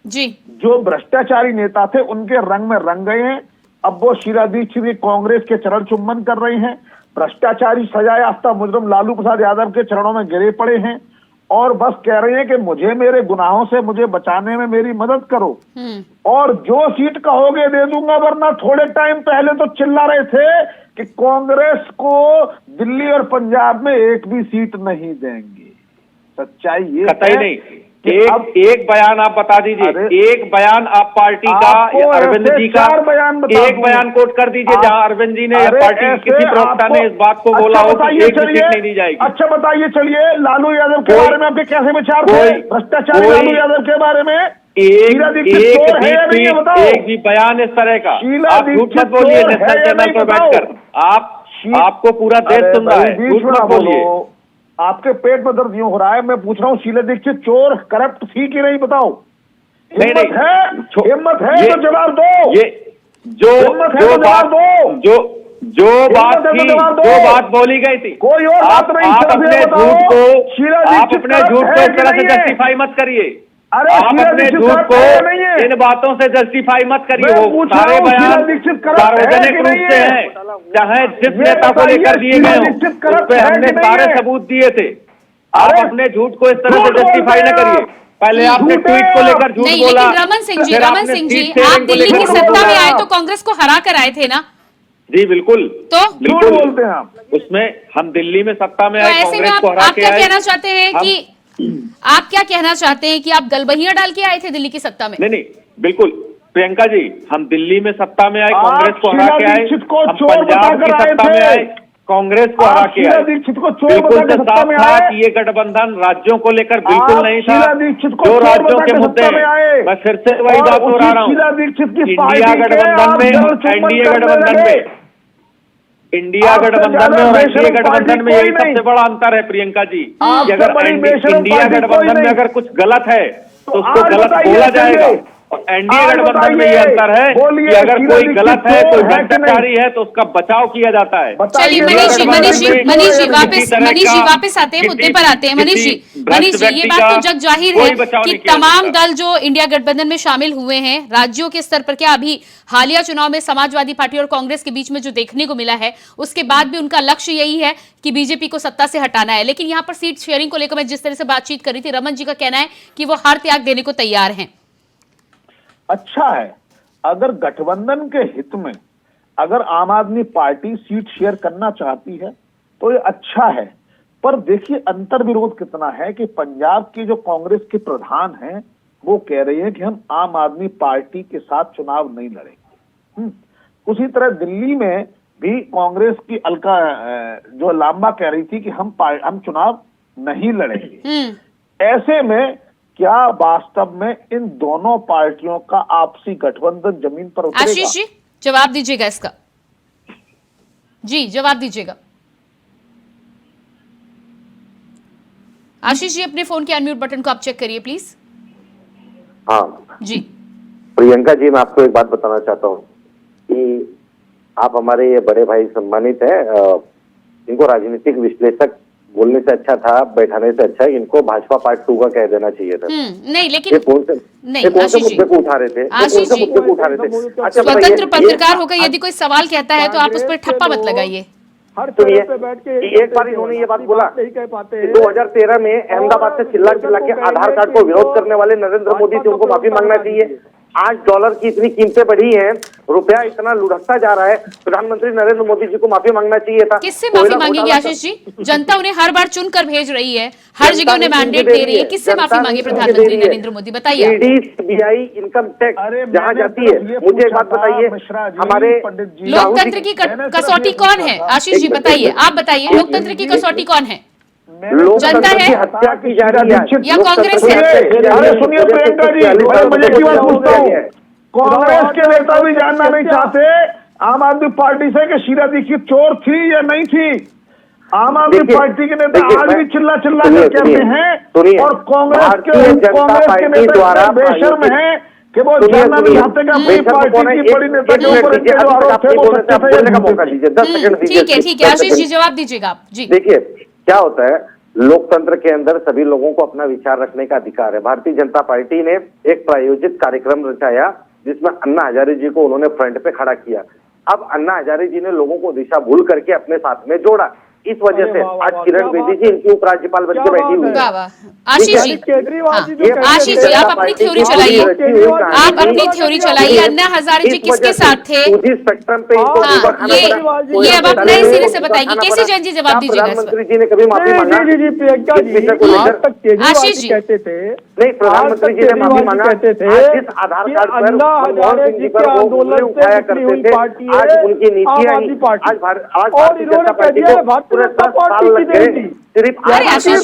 जी जो भ्रष्टाचारी नेता थे उनके रंग में रंग गए हैं। अब वो शीला दीक्षित भी कांग्रेस के चरण चुम्बन कर रही हैं। भ्रष्टाचारी सजा याफ्ता मुजरिम लालू प्रसाद यादव के चरणों में गिरे पड़े हैं और बस कह रहे हैं कि मुझे मेरे गुनाहों से मुझे बचाने में मेरी मदद करो और जो सीट कहोगे दे दूंगा। वरना थोड़े टाइम पहले तो चिल्ला रहे थे कि कांग्रेस को दिल्ली और पंजाब में एक भी सीट नहीं देंगे। सच्चाई ये कतई नहीं। एक बयान आप बता दीजिए, एक बयान आप पार्टी का अरविंद जी का एक बयान कोट कर दीजिए जहां अरविंद जी ने पार्टी किसी प्रवक्ता ने इस बात को बोला हो कि एक सीट नहीं दी जाएगी। अच्छा बताइए, चलिए लालू यादव के बारे में आपके कैसे विचार थे? भ्रष्टाचारी लालू यादव के बारे में एक भी बयान इस तरह का आप झूठ मत बोलिए। नेशनल चैनल पर बैठकर आपको पूरा देश सुन रहा है, झूठ मत बोलिए। आपके पेट में दर्द यूं हो रहा है, मैं पूछ रहा हूँ शीला दीक्षित चोर करप्ट थी कि नहीं, बताओ। हिम्मत है तो जवाब दो। ये जो बात थी, जो बात बोली गई थी, कोई और बात नहीं, आप सिर्फ अपने ये बताओ, झूठ को, शीला आप दीक्षित अपने का झूठ को है इस तरह कि से नहीं है? जस्टिफाई मत करिए। अरे आप शीला अपने दीक्षित झूठ का को है नहीं है? इन बातों से जस्टिफाई मत करिए। मैं वो पूछ सारे रहा हूँ, शीला बयान दीक्षित करप्ट है सार्वजनिक कि रूप नहीं से है? हैं, चाहे जिस ये नेता को लेकर बताइए, दिए गए शीला हों, दीक्षित उस करप्ट पे है हमने कि नहीं सारे है? सबूत दिए थे। आप अरे, अपने झूठ को इस तरह से झूठ बोलते जस्टिफाई न हैं करिए। आप। पहले आपने झूठे ट्वीट को आप। लेकर झूठ नहीं, बोला, लेकिन रमन सिंह जी, फिर रमन आपने सिंह जी, सीट आप शेयरिंग को दिल्ली की लेकर झूठ सत्ता बोला। में आए तो कांग्रेस को हरा कर आए थे ना? जी बिल्कुल, तो झूठ बिल्कुल बोलते हैं आप। उसमें हम दिल्ली में सत्ता में तो आए, ऐसे में कांग्रेस को हरा आप के क्या आए। कहना चाहते हैं कि आप क्या कहना चाहते हैं कि आप गलबहियां डाल के आए थे दिल्ली की सत्ता में? नहीं, बिल्कुल प्रियंका जी, हम दिल्ली में सत्ता में आए, आप कांग्रेस को हरा शीला के आए। दीक्षित को हम चोर पंजाब की बताकर आए सत्ता में थे। आए, कांग्रेस को हरा आप के शीला आए। दीक्षित को चोर बिल्कुल बताकर से सत्ता साफ में था आए। कि ये गठबंधन राज्यों को लेकर बिल्कुल आप नहीं था। शीला दीक्षित को जो चोर राज्यों बताकर के मुद्दे सत्ता में आए। हैं, मैं फिर से वही और बात उसी दोहरा रहा हूँ। शीला दीक्षित की इंडिया पार्टी के गठबंधन आप में, जल चुंबन एनडीए करने गठबंधन लगे। में, इंडिया आपसे गठबंधन ज्यादा में और एनडीए बेशरम गठबंधन पार्टी में यही कोई नहीं। सबसे बड़ा अंतर है प्रियंका जी। कि आपसे अगर बड़ी बेशरम इंडिया पार्टी कोई गठबंधन में नहीं। अगर कुछ गलत है तो उसको आज गलत बताइए बोला चलिए। जाएगा, और एनडीए आज गठबंधन में ये बताइए, अंतर है बोलिए, कि अगर शीला कोई दीक्षित गलत है, चोर कोई है कि नहीं? भ्रष्टाचारी है तो उसका बचाव किया जाता है। चलिए बताइए, मनीष जी, गठबंधन मनीष जी, में मनीष जी चोर है। वापस, मनीष जी वापस आते हैं, मुद्दे पर आते हैं। मनीष जी, मनीष जी, ये बात तो जग जाहिर है कि तमाम दल जो इंडिया गठबंधन में शामिल हुए हैं, राज्यों के स्तर पर क्या अभी हालिया चुनाव में समाजवादी पार्टी और कांग्रेस के बीच में जो देखने को मिला है, उसके बाद भी उनका लक्ष्य यही है कि बीजेपी को सत्ता से हटाना है। लेकिन यहाँ पर सीट शेयरिंग को लेकर मैं जिस तरह से बातचीत कर रही थी, रमन जी का कहना है कि वो हर त्याग देने को तैयार हैं। अच्छा है, अगर गठबंधन के हित में अगर आम आदमी पार्टी सीट शेयर करना चाहती है तो ये अच्छा है। पर देखिए अंतर विरोध कितना है कि पंजाब की जो कांग्रेस के प्रधान हैं वो कह रहे हैं कि हम आम आदमी पार्टी के साथ चुनाव नहीं लड़ेंगे। उसी तरह दिल्ली में भी कांग्रेस की अलका जो लांबा कह रही थी कि हम चुनाव नहीं लड़ेंगे। ऐसे में क्या वास्तव में इन दोनों पार्टियों का आपसी गठबंधन जमीन पर उतरेगा? आशीष जी जवाब दीजिएगा इसका। जी जवाब दीजिएगा। आशीष जी अपने फोन के अनम्यूट बटन को आप चेक करिए प्लीज। हाँ जी प्रियंका जी, मैं आपको एक बात बताना चाहता हूँ कि आप हमारे ये बड़े भाई सम्मानित है, इनको राजनीतिक विश्लेषक बोलने से अच्छा था, बैठाने से अच्छा इनको भाजपा पार्ट 2 का कह देना चाहिए था। नहीं लेकिन ये कौन से मुद्दे को उठा रहे थे? आशीष जी, मुद्दे को उठा रहे थे? अच्छा स्वतंत्र पत्रकार होकर यदि कोई सवाल कहता है तो आप उस पर ठप्पा मत लगाइए। हर सुनिए, तरह पे बैठ के एक बार इन्होंने ये बात बोला नहीं कह पाते 2013 में अहमदाबाद से चिल्ला के आधार कार्ड को विरोध करने वाले नरेंद्र मोदी से उनको माफी मांगना चाहिए। आज डॉलर की इतनी कीमतें बढ़ी हैं, रुपया इतना लुढ़कता जा रहा है, प्रधानमंत्री नरेंद्र मोदी जी को माफी मांगना चाहिए था। किससे माफी मांगेंगे आशीष जी? जनता उन्हें हर बार चुनकर भेज रही है, हर जगह उन्हें मैंडेट दे रही है, किससे माफी मांगे प्रधानमंत्री नरेंद्र मोदी? बताइए। ईडी, सीबीआई, इनकम टैक्स जहाँ जाती है, मुझे एक बात बताइए, हमारे लोकतंत्र की कसौटी कौन है? आशीष जी बताइए, आप बताइए लोकतंत्र की कसौटी कौन है? जनता है की हत्या की जा रही है या कांग्रेस है? अरे सुनिए प्रियंका जी, मैं मुझे की बात पूछता हूँ, कांग्रेस के नेता भी जानना नहीं चाहते आम आदमी पार्टी से कि शीला दीक्षित चोर थी या नहीं थी। आम आदमी पार्टी के नेता आज भी चिल्ला कर कहते हैं और कांग्रेस के नेता बेशर्म है कि वो जानना नहीं चाहते कि अपनी पार्टी की बड़ी नेता के ऊपर इनके जो आरोप थे वो सत्य थे। बोलने का मौका दीजिए, 10 सेकंड दीजिए। ठीक है आशीष जी जवाब दीजिएगा आप। जी देखिए क्या होता है, लोकतंत्र के अंदर सभी लोगों को अपना विचार रखने का अधिकार है। भारतीय जनता पार्टी ने एक प्रायोजित कार्यक्रम रचाया जिसमें अन्ना हजारे जी को उन्होंने फ्रंट पे खड़ा किया। अब अन्ना हजारे जी ने लोगों को दिशा भूल करके अपने साथ में जोड़ा। इस वजह से आज किरण बेदी जी इनकी उपराज्यपाल बन के बैठी हुई है। आशीष जी, केजरीवाल जी जो आशीष जी आप अपनी थ्योरी चलाइए, आप अपनी थ्योरी चलाइए। अन्ना हजारे जी किसके साथ थे? स्पेक्ट्रम पे ये अब आप नए सिरे से बताइए। केसी जैन जी जवाब दीजिएगा इस पर। प्रधानमंत्री जी ने कभी माफी मांगा? जी प्रियंका जी आज तक केजरीवाल आशीष जी जी। कहते थे, नहीं, प्रधानमंत्री जी ने माफी मांगा। कहते थे आज जिस आधार कि कार्ड पर अन्ना मनमोहन हजारे सिंह जी जी के पर वो आंदोलन उंगली उठाया से करते हुई थे, पार्टी आज है उनकी नीतियां आम ही आदमी पार्टी। आज और भारतीय इन्होंने जनता कह पार्टी दिया को भारतीय पूरे जनता 10 साल पार्टी लग की गए देन थी। सिर्फ अरे आशीष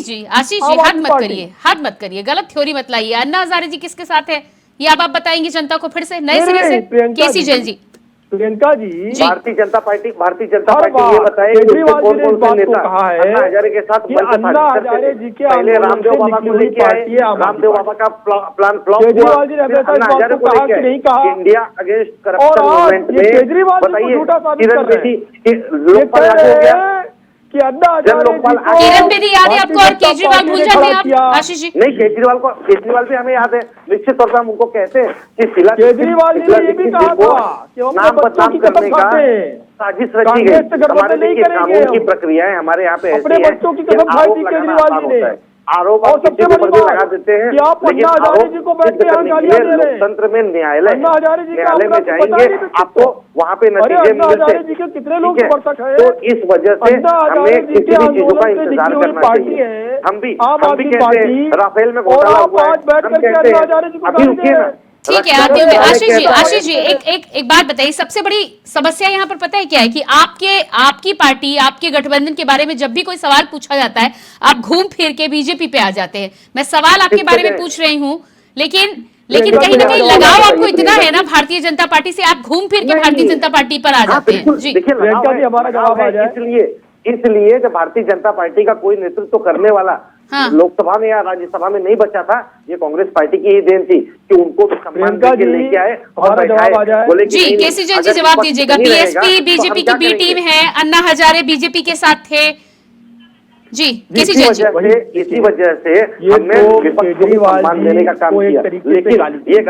जी, आशीष जी आम हद आदमी मत पार्टी। करिए, हद मत करिए, गलत थ्योरी मत लाइए। अन्ना हजारे जी किसके साथ है ये अब आप बताएंगे जनता को फिर से नए सिरे से? प्रियंका केसी जैन जी प्रियंका जी, भारतीय जनता पार्टी ये बताए केजरीवाल जी ने इस बात को कहा है अन्ना हजारे के साथ कि अन्ना हजारे जी के पहले रामदेव बाबा को लेके आए, रामदेव बाबा का प्लान फ्लॉप हुआ। केजरीवाल जी ने हमेशा इस बात को कहा कि नहीं कहा, इंडिया अगेंस्ट और करप्शन आज मूवमेंट ये में केजरीवाल जी को बताइए झूठा साबित किरण कर रहे बेदी हैं। लोकपाल लागू हो गया कि अन्ना हजारे जी को किरण बेदी याद है आपको और केजरीवाल भूल जाते हैं आप आशीष जी? नहीं, केजरीवाल भी हमें याद है, निश्चित तौर पर हम उनको कहते हैं कि केजरीवाल जी ने ये भी कहा था कि हम नाम बच्चों बदनाम की करने कसम का खाते हैं, साजिश रची कांग्रेस से गई। गठबंधन हमारे नहीं देखिए करेंगे कानून की हम। प्रक्रियाएं हमारे यहाँ पे अपने ऐसी हैं बच्चों की कि कसम खाई आरोप थी लगाना केजरीवाल आसान जी ने। होता है। आरोप और आप सबसे किसी के बड़ी ऊपर भी बात लगा देते हैं, कि आप लेकिन अन्ना हजारे आरोप जी को बैठ सिद्ध के यहाँ करने के गालियां लिए दे रहे हैं। लोकतंत्र में न्यायालय अन्ना हजारे जी का न्यायालय में अपराध तो बता जाएंगे, नहीं सकते। आपको वहाँ पे अरे नतीजे अन्ना मिलते हजारे जी के कितने लोग ठीक है? समर्थक हैं? तो इस वजह से अन्ना हमें हजारे जी किसी के भी चीजों का आंदोलन से इंतजार निकली हुई करना पार्टी चाहिए। है हम भी आम आदमी कहते हैं पार्टी, राफेल में और घोटाला आप हुआ है, आज बैठ हम करके कहते अन्ना हैं हजारे जी को अभी गाली दे रुकिए रहे ना। हैं। ठीक है, रक्षा आते हुए मंत्रालय आशीष जी कहता है- एक बात बताइए, सबसे बड़ी समस्या यहाँ पर पता है क्या है कि आपकी पार्टी, आपके गठबंधन के बारे में जब भी कोई सवाल पूछा जाता है, आप घूम फिर के बीजेपी पे आ जाते हैं। मैं सवाल आपके बारे में पूछ रही हूँ, लेकिन कहीं ना कहीं लगाव आपको इतना है ना भारतीय जनता पार्टी से, आप घूम फिर के भारतीय जनता पार्टी पर आ जाते हैं। जी, देखिए प्रियंका जी, हमारा जवाब आ जाए। इसलिए जब भारतीय जनता पार्टी का कोई नेतृत्व करने वाला हाँ। लोकसभा में या राज्यसभा में नहीं बचा था, ये कांग्रेस पार्टी की ही देन थी कि उनको भी सम्मान देके लेके आए और हमारा जवाब आ जाए। बोले कि जी, नहीं, केसी जैन जी अगर जवाब विपक्ष दीजिएगा। नहीं रहेगा, बीएसपी तो बीजेपी हम की क्या बी करेंगे? टीम है, अन्ना हजारे बीजेपी के साथ थे। जी, केसी जैन जी। इसी वजह से ये हमने तो विपक्ष को केजरीवाल सम्मान जी देने का काम को एक किया, तरीके से लेकिन गाली दी। ये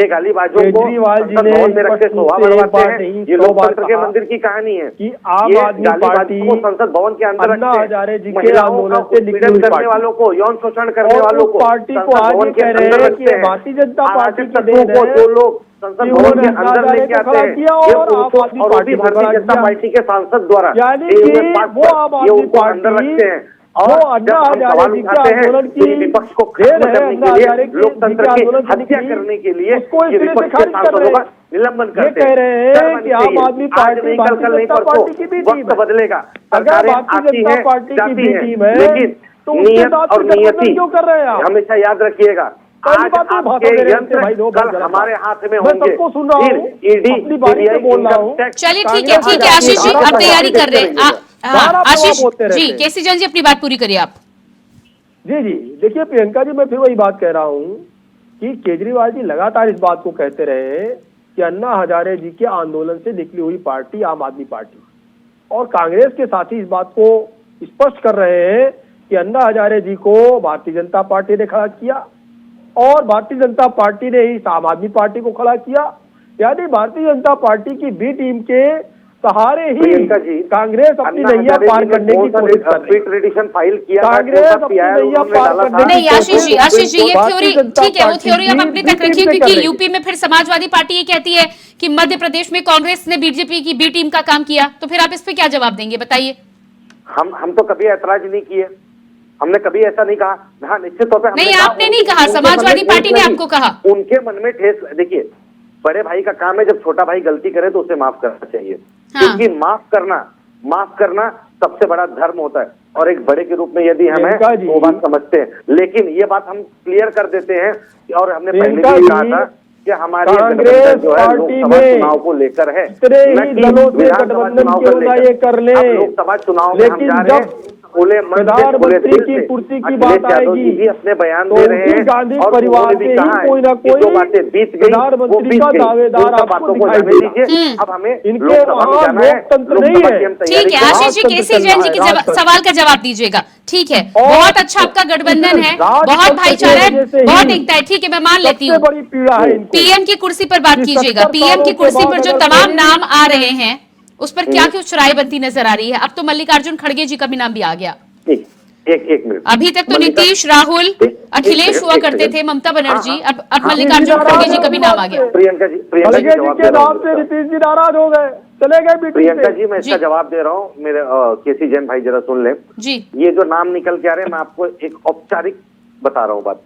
गालीबाजों को केजरीवाल जी संसद ने भवन में रख के स्पष्ट शोभा रूप से बनवाते बात हैं। नहीं, ये 100 बार लोकतंत्र के कहा मंदिर की कहानी है कि आम ये आदमी गालीबाजों पार्टी को संसद भवन के अंदर अन्ना रखते हैं। हजारे जी के महिलाओं आंदोलन का से निकली उत्पीड़न हुई करने पार्टी। वालों को, यौन शोषण करने और वालों उस को पार्टी को संसद आज भवन ये के कह रहे अंदर हैं रखते कि हैं। भारतीय जनता पार्टी अराजक की तत्वों देन को है जो लोग संसद कि भवन के उन्होंने अंदर अन्ना लेके हजारे आते को खड़ा हैं, किया ये और उनको आम आदमी और वो पार्टी भी को भारतीय खड़ा जनता किया। पार्टी के सांसद द्वारा यानी ये कि बात वो आम ये आदमी उनको अंदर पार्टी रखते हैं। वो और जब अन्ना हम हजारे सवाल जी के उठाते हैं आंदोलन तो ये की विपक्ष को देन खत्म है, करने अन्ना के लिए, हजारे की लोकतंत्र जी के की आंदोलन से हत्या निकली, करने के लिए उसको इस ये तरह से विपक्ष के खारिज कर सांसदों रहे का हैं। निलंबन ये करते कह रहे हैं शर्म कि आनी आम चाहिए। आदमी आज पार्टी नहीं, कल भारतीय नहीं, जनता परसों पार्टी की भी टीम वक्त है। बदलेगा, अगर सरकारें भारतीय आती जनता हैं, पार्टी की जाती भी हैं, टीम है, लेकिन तो उसके नियत साथ और फिर गठबंधन नियति क्यों कर रहे हैं आप? हमेशा याद रखिएगा। पहली आज बात तो आपके भाषण दे रहे यंत्र थे भाई, दो कल बार हमारे हाथ में मैं होंगे। सबको सुन रहा हूँ, ईडी, अपनी बारी से बोल रहा हूँ। चलिए ठीक है आशीष जी, आप तैयारी कर रहे हैं। हाँ, आशीष जी, केसी जैन जी अपनी बात पूरी करिए आप। जी जी, देखिए प्रियंका जी, मैं फिर वही बात कह रहा हूँ कि केजरीवाल जी लगातार इस बात को कहते रहे कि अन्ना हजारे जी के आंदोलन से निकली हुई पार्टी आम आदमी पार्टी, और कांग्रेस के साथी इस बात को स्पष्ट कर रहे हैं कि अन्ना हजारे जी को भारतीय जनता पार्टी ने खड़ा किया और भारतीय जनता पार्टी ने ही आम आदमी पार्टी को खड़ा किया। यानी भारतीय जनता पार्टी की बी टीम के सहारे ही प्रियंका जी, कांग्रेस अपनी नैया पार करने की कोशिश कर रही है। पिटीशन फाइल किया था, कांग्रेस कौन सा अपनी PIR नैया उन्होंने पार डाला करने था? की नहीं आशीष जी, ये थ्योरी ठीक है, वो थ्योरी आप अपने तक रखिए, क्योंकि यूपी यूपी में फिर समाजवादी पार्टी ये कहती है कि मध्य प्रदेश में कांग्रेस ने बीजेपी की बी टीम का काम किया, तो फिर आप इस पे क्या जवाब देंगे, बताइए। हम तो कभी ऐतराज नहीं किए, हमने कभी ऐसा नहीं कहा। हाँ, निश्चित तौर पे हमने नहीं, कहा, आपने नहीं कहा, उनके मन समाजवादी में पार्टी ने ठेस आपको लगी। कहा। उनके मन में ठेस, देखिए बड़े भाई का काम है जब छोटा भाई गलती करे तो उसे माफ करना चाहिए, हाँ। क्योंकि माफ करना सबसे बड़ा धर्म होता है, और एक बड़े के रूप में यदि हमें वो बात समझते हैं। लेकिन ये बात हम क्लियर कर देते हैं, और हमने पहले भी कहा था कि हमारी कांग्रेस जो है पार्टी लोकसभा में चुनाव को लेकर है, इतने न ही कि दलों से विधानसभा गठबंधन चुनाव क्यों को ना लेकर। ये कर ले, अब लोकसभा चुनाव में हम लेकिन जा रहे हैं जब खुले मन से, खुले प्रधानमंत्री दिल की से। कुर्सी की अखिलेश बात यादव आएगी जी भी अपने बयान तो दे रहे उसी हैं, गांधी और परिवार उन्होंने से भी ही कहा है कोई ना कि कोई जो बातें बीत गई वो प्रधानमंत्री बीत का गई, दावेदार उन सब आपको बातों को दिखाई जाने देगा। दीजिए। अब हमें इनके लोकसभा में वहाँ जाना है, लोकतंत्र नहीं लोकसभा है। की हम तैयारी ठीक है कर रहे हैं। आशीष जी, केसी जैन जी के सवाल का जवाब दीजिएगा। ठीक है, और बहुत अच्छा आपका गठबंधन है, बहुत भाईचारा है, बहुत एकता है, ठीक है, मैं मान लेती हूँ। सबसे बड़ी पीड़ा है इनको। पीएम की कुर्सी पर बात कि कीजिएगा, 70 पीएम की सालों के कुर्सी बाद पर जो अगर तमाम कोई- नाम आ रहे हैं उस पर क्या कुछ राय बनती नजर आ रही है। अब तो मल्लिकार्जुन खड़गे जी का भी नाम भी आ गया। एक मिनट, अभी तक तो नीतीश, राहुल, अखिलेश हुआ करते थे, ममता बनर्जी, अब मल्लिकार्जुन खड़गे जी का भी नाम आ गया। प्रियंका जी खड़गे जी जवाब के दे रहा नाम से हूँ। नीतीश जी नाराज हो गए, चले गए बीटी प्रियंका से। जी, मैं इसका जवाब दे रहा हूँ। मेरे केसी जैन भाई जरा सुन लें। जी, ये जो नाम निकल के आ रहे हैं, मैं आपको एक औपचारिक बता रहा हूँ बात।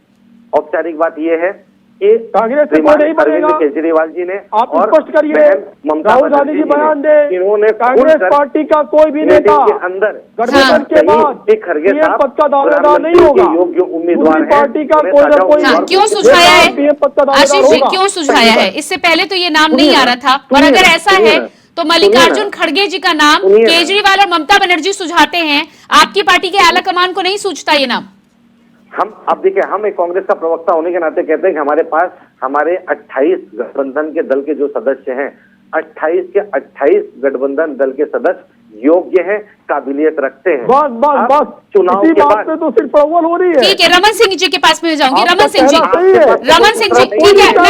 औपचारिक बात ये है कांग्रेस से कोई नहीं बनेगा। अरविंद केजरीवाल जी ने आप स्पष्ट करिए, राहुल गांधी जी बयान दे, कांग्रेस पार्टी का कोई भी नेता गठबंधन के बाद पीएम पद का दावेदार नहीं होगा। योग्य उम्मीदवार पार्टी का कोई ना कोई क्यों सुझाया है पीएम पद का दावेदार आशीष जी, होगा। क्यों सुझाया है? इससे पहले तो ये नाम नहीं आ रहा था, और अगर ऐसा है तो मल्लिकार्जुन खड़गे जी का नाम केजरीवाल और ममता बनर्जी सुझाते हैं, आपकी पार्टी के आला कमान को नहीं सूझता ये नाम? हम अब देखिए, हम एक कांग्रेस का प्रवक्ता होने के नाते कहते हैं कि हमारे पास हमारे 28 गठबंधन के दल के जो सदस्य हैं, 28 के 28 गठबंधन दल के सदस्य योग्य हैं, काबिलियत रखते हैं। बस चुनाव इसी के बात बाद पे तो सिर्फ अव्वल हो रही है। ठीक है, रमन सिंह जी के पास में जाऊंगी। आपका रमन सिंह जी, कहना सही है। रमन सिंह जी, ठीक है, मैं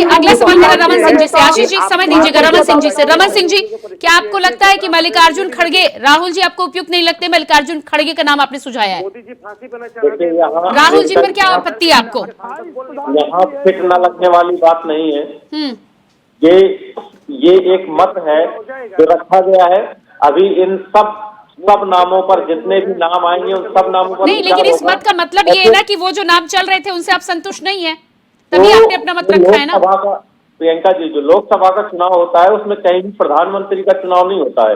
अगला सवाल मेरा रमन सिंह जी से। आशीष जी समझ लीजिएगा, रमन सिंह जी से। रमन सिंह जी, क्या आपको लगता है कि मल्लिकार्जुन खड़गे, राहुल जी आपको उपयुक्त नहीं लगते? मल्लिकार्जुन खड़गे का नाम आपने सुझाया है, मोदी जी फांसी पर न चढ़ा यहाँ राहुल जी पर क्या आपत्ति है आपको? यहाँ फिट न लगने वाली बात नहीं है। हम्म, ये एक मत है जो रखा गया है। अभी इन सब नामों पर जितने भी नाम आएंगे उन सब नामों पर नहीं, लेकिन इस मत का मतलब ये है ना कि वो जो नाम चल रहे थे उनसे आप संतुष्ट नहीं है, तभी आपने अपना मत रखा है ना। लोकसभा का, प्रियंका जी, जो लोकसभा का चुनाव होता है उसमें कहीं भी प्रधानमंत्री का चुनाव नहीं होता है,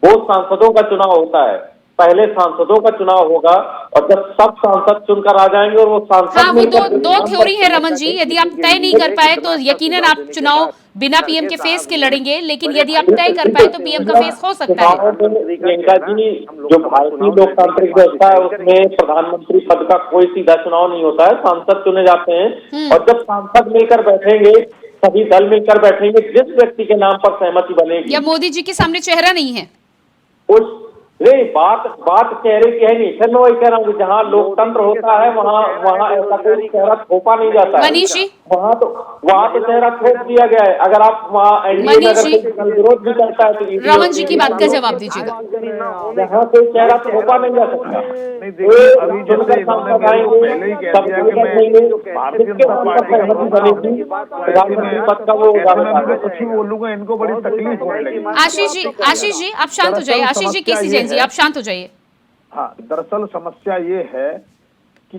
वो सांसदों का चुनाव होता है। पहले सांसदों का चुनाव होगा और जब सब सांसद चुनकर आ जाएंगे और वो सांसद हाँ, वो दो थ्योरी है रमन जी। यदि आप तय नहीं कर पाए तो यकीनन आप चुनाव बिना पीएम के फेस के लड़ेंगे, लेकिन यदि आप तय कर पाए तो पीएम का फेस हो सकता है। प्रियंका जी, जो भारतीय लोकतांत्रिक व्यवस्था है उसमें प्रधानमंत्री पद का कोई सीधा चुनाव नहीं होता है, सांसद चुने जाते हैं। और जब सांसद मिलकर बैठेंगे, सभी दल मिलकर बैठेंगे, जिस व्यक्ति के नाम पर सहमति बनेगी। या मोदी जी के सामने चेहरा नहीं है उस नहीं, बात चेहरे की है नहीं। फिर मैं वही कह रहा हूँ, जहाँ लोकतंत्र होता है वहाँ ऐसा कोई चेहरा थोपा नहीं जाता है। मनीष जी, वहाँ तो चेहरा थोप दिया गया है। अगर आप वहाँ मनीष जी, विरोध भी करता है तो रमन जी की बात का जवाब दीजिएगा। यहाँ कोई चेहरा थोपा नहीं जा सकता। नहीं देखिए, अभी जैसे इन्होंने मेरे को पहले ही कह दिया कि मैं भारतीय जनता पार्टी का प्रधानमंत्री पद का वो मैं कुछ भी बोलूंगा इनको बड़ी तकलीफ होने लगी। आशीष जी आप शांत हो जाइए। आशीष जी, केसी जैन जी आप शांत हो जाइए। हाँ, दरअसल समस्या ये है कि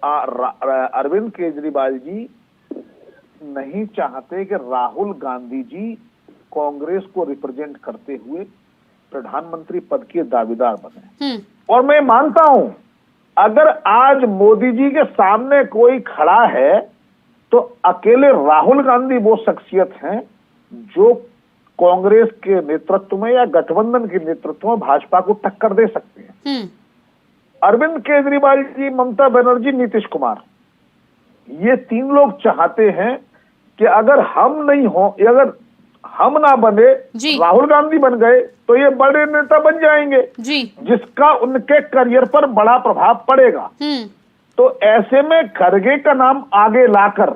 अरविंद केजरीवाल जी नहीं चाहते कि राहुल गांधी जी कांग्रेस को रिप्रेजेंट करते हुए प्रधानमंत्री पद के दावेदार बने। और मैं मानता हूं, अगर आज मोदी जी के सामने कोई खड़ा है तो अकेले राहुल गांधी वो शख्सियत हैं जो कांग्रेस के नेतृत्व में या गठबंधन के नेतृत्व में भाजपा को टक्कर दे सकते हैं। अरविंद केजरीवाल जी, ममता बनर्जी, नीतीश कुमार, ये तीन लोग चाहते हैं कि अगर हम नहीं हो, अगर हम ना बने, राहुल गांधी बन गए तो ये बड़े नेता बन जाएंगे जी, जिसका उनके करियर पर बड़ा प्रभाव पड़ेगा। तो ऐसे में खड़गे का नाम आगे लाकर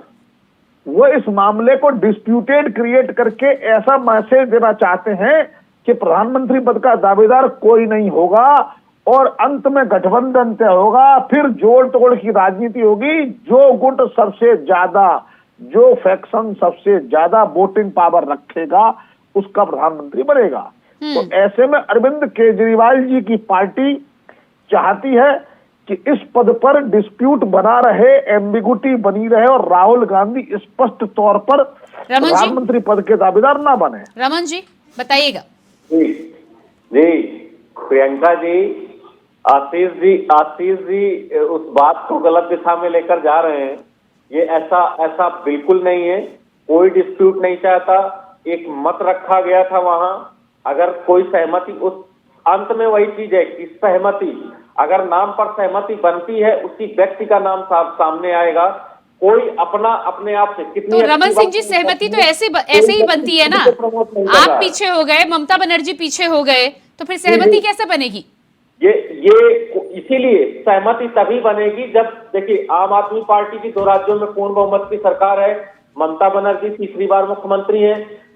वो इस मामले को डिस्प्यूटेड क्रिएट करके ऐसा मैसेज देना चाहते हैं कि प्रधानमंत्री पद का दावेदार कोई नहीं होगा और अंत में गठबंधन तय होगा, फिर जोड़ तोड़ की राजनीति होगी, जो गुट सबसे ज्यादा, जो फैक्शन सबसे ज्यादा वोटिंग पावर रखेगा उसका प्रधानमंत्री बनेगा। तो ऐसे में अरविंद केजरीवाल जी की पार्टी चाहती है कि इस पद पर डिस्प्यूट बना रहे, एम्बिगुटी बनी रहे और राहुल गांधी स्पष्ट तौर पर प्रधानमंत्री पद के दावेदार ना बने। रमन जी बताइएगा। जी प्रियंका जी, आशीष जी उस बात को गलत दिशा में लेकर जा रहे हैं। ये ऐसा बिल्कुल नहीं है, कोई डिस्प्यूट नहीं चाहता। एक मत रखा गया था वहां, अगर कोई सहमति, उस अंत में वही चीज है कि सहमति, अगर नाम पर सहमति बनती है उसी व्यक्ति का नाम सामने आएगा। कोई अपने आप से कितनी, तो रमन सिंह जी सहमति तो ऐसे ही बनती है ना। आप पीछे हो गए, ममता बनर्जी पीछे हो गए, तो फिर सहमति कैसे बनेगी? ये इसीलिए सहमति तभी बनेगी जब, देखिए, आम आदमी पार्टी की 2 राज्यों में पूर्ण बहुमत की सरकार है, ममता बनर्जी तीसरी बार मुख्यमंत्री है।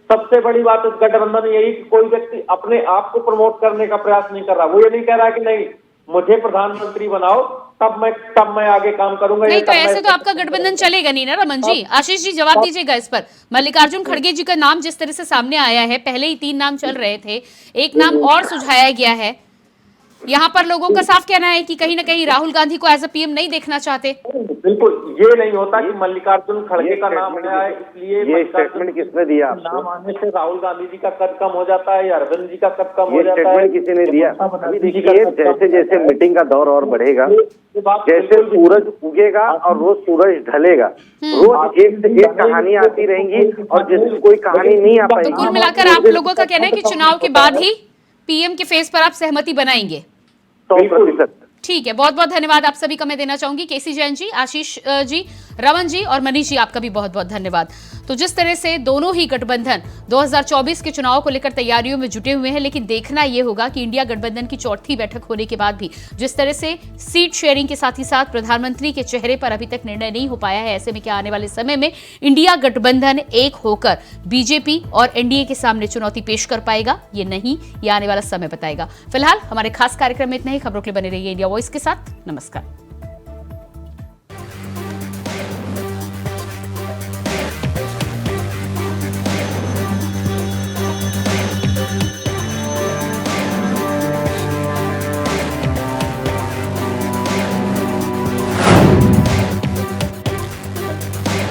सबसे बड़ी बात इस गठबंधन यही कि कोई व्यक्ति अपने आप को प्रमोट करने का प्रयास नहीं कर रहा। वो ये नहीं कह रहा कि नहीं मुझे प्रधानमंत्री बनाओ, तब मैं आगे काम करूंगा। नहीं, तो ऐसे तो आपका गठबंधन चलेगा नहीं ना रमन जी। आशीष जी जवाब दीजिएगा इस पर। मल्लिकार्जुन खड़गे जी का नाम जिस तरह से सामने आया है, पहले ही 3 नाम चल रहे थे, एक नाम और सुझाया गया है। यहाँ पर लोगों का साफ कहना है कि कहीं ना कहीं राहुल गांधी को एज अ पीएम नहीं देखना चाहते। बिल्कुल ये नहीं होता कि मल्लिकार्जुन खड़गे का नाम आया है इसलिए ये स्टेटमेंट किसने दिया आपको? नाम आने से राहुल गांधी जी का कद कम हो जाता है या अरविंद जी का कद कम हो ये जाता है? स्टेटमेंट किसी ने दिया? अभी देखिए, जैसे जैसे मीटिंग का दौर और बढ़ेगा, जैसे सूरज उगेगा और रोज सूरज ढलेगा, रोज एक से एक कहानी आती रहेंगी और जिसमें कोई कहानी नहीं आ तो पाएगी। कुल मिलाकर आप लोगों का कहना है कि चुनाव के बाद ही पीएम के फेस पर आप सहमति बनाएंगे? 100%। ठीक है, बहुत बहुत धन्यवाद आप सभी का मैं देना चाहूंगी। केसी जैन जी, आशीष जी, रमन जी और मनीष जी, आपका भी बहुत बहुत धन्यवाद। तो जिस तरह से दोनों ही गठबंधन 2024 के चुनाव को लेकर तैयारियों में जुटे हुए हैं, लेकिन देखना यह होगा कि इंडिया गठबंधन की चौथी बैठक होने के बाद भी जिस तरह से सीट शेयरिंग के साथ ही साथ प्रधानमंत्री के चेहरे पर अभी तक निर्णय नहीं हो पाया है, ऐसे में क्या आने वाले समय में इंडिया गठबंधन एक होकर बीजेपी और एनडीए के सामने चुनौती पेश कर पाएगा? ये नहीं, ये आने वाला समय बताएगा। फिलहाल हमारे खास कार्यक्रम में इतना ही। खबरों के लिए बने रहिए इंडिया वॉइस के साथ। नमस्कार।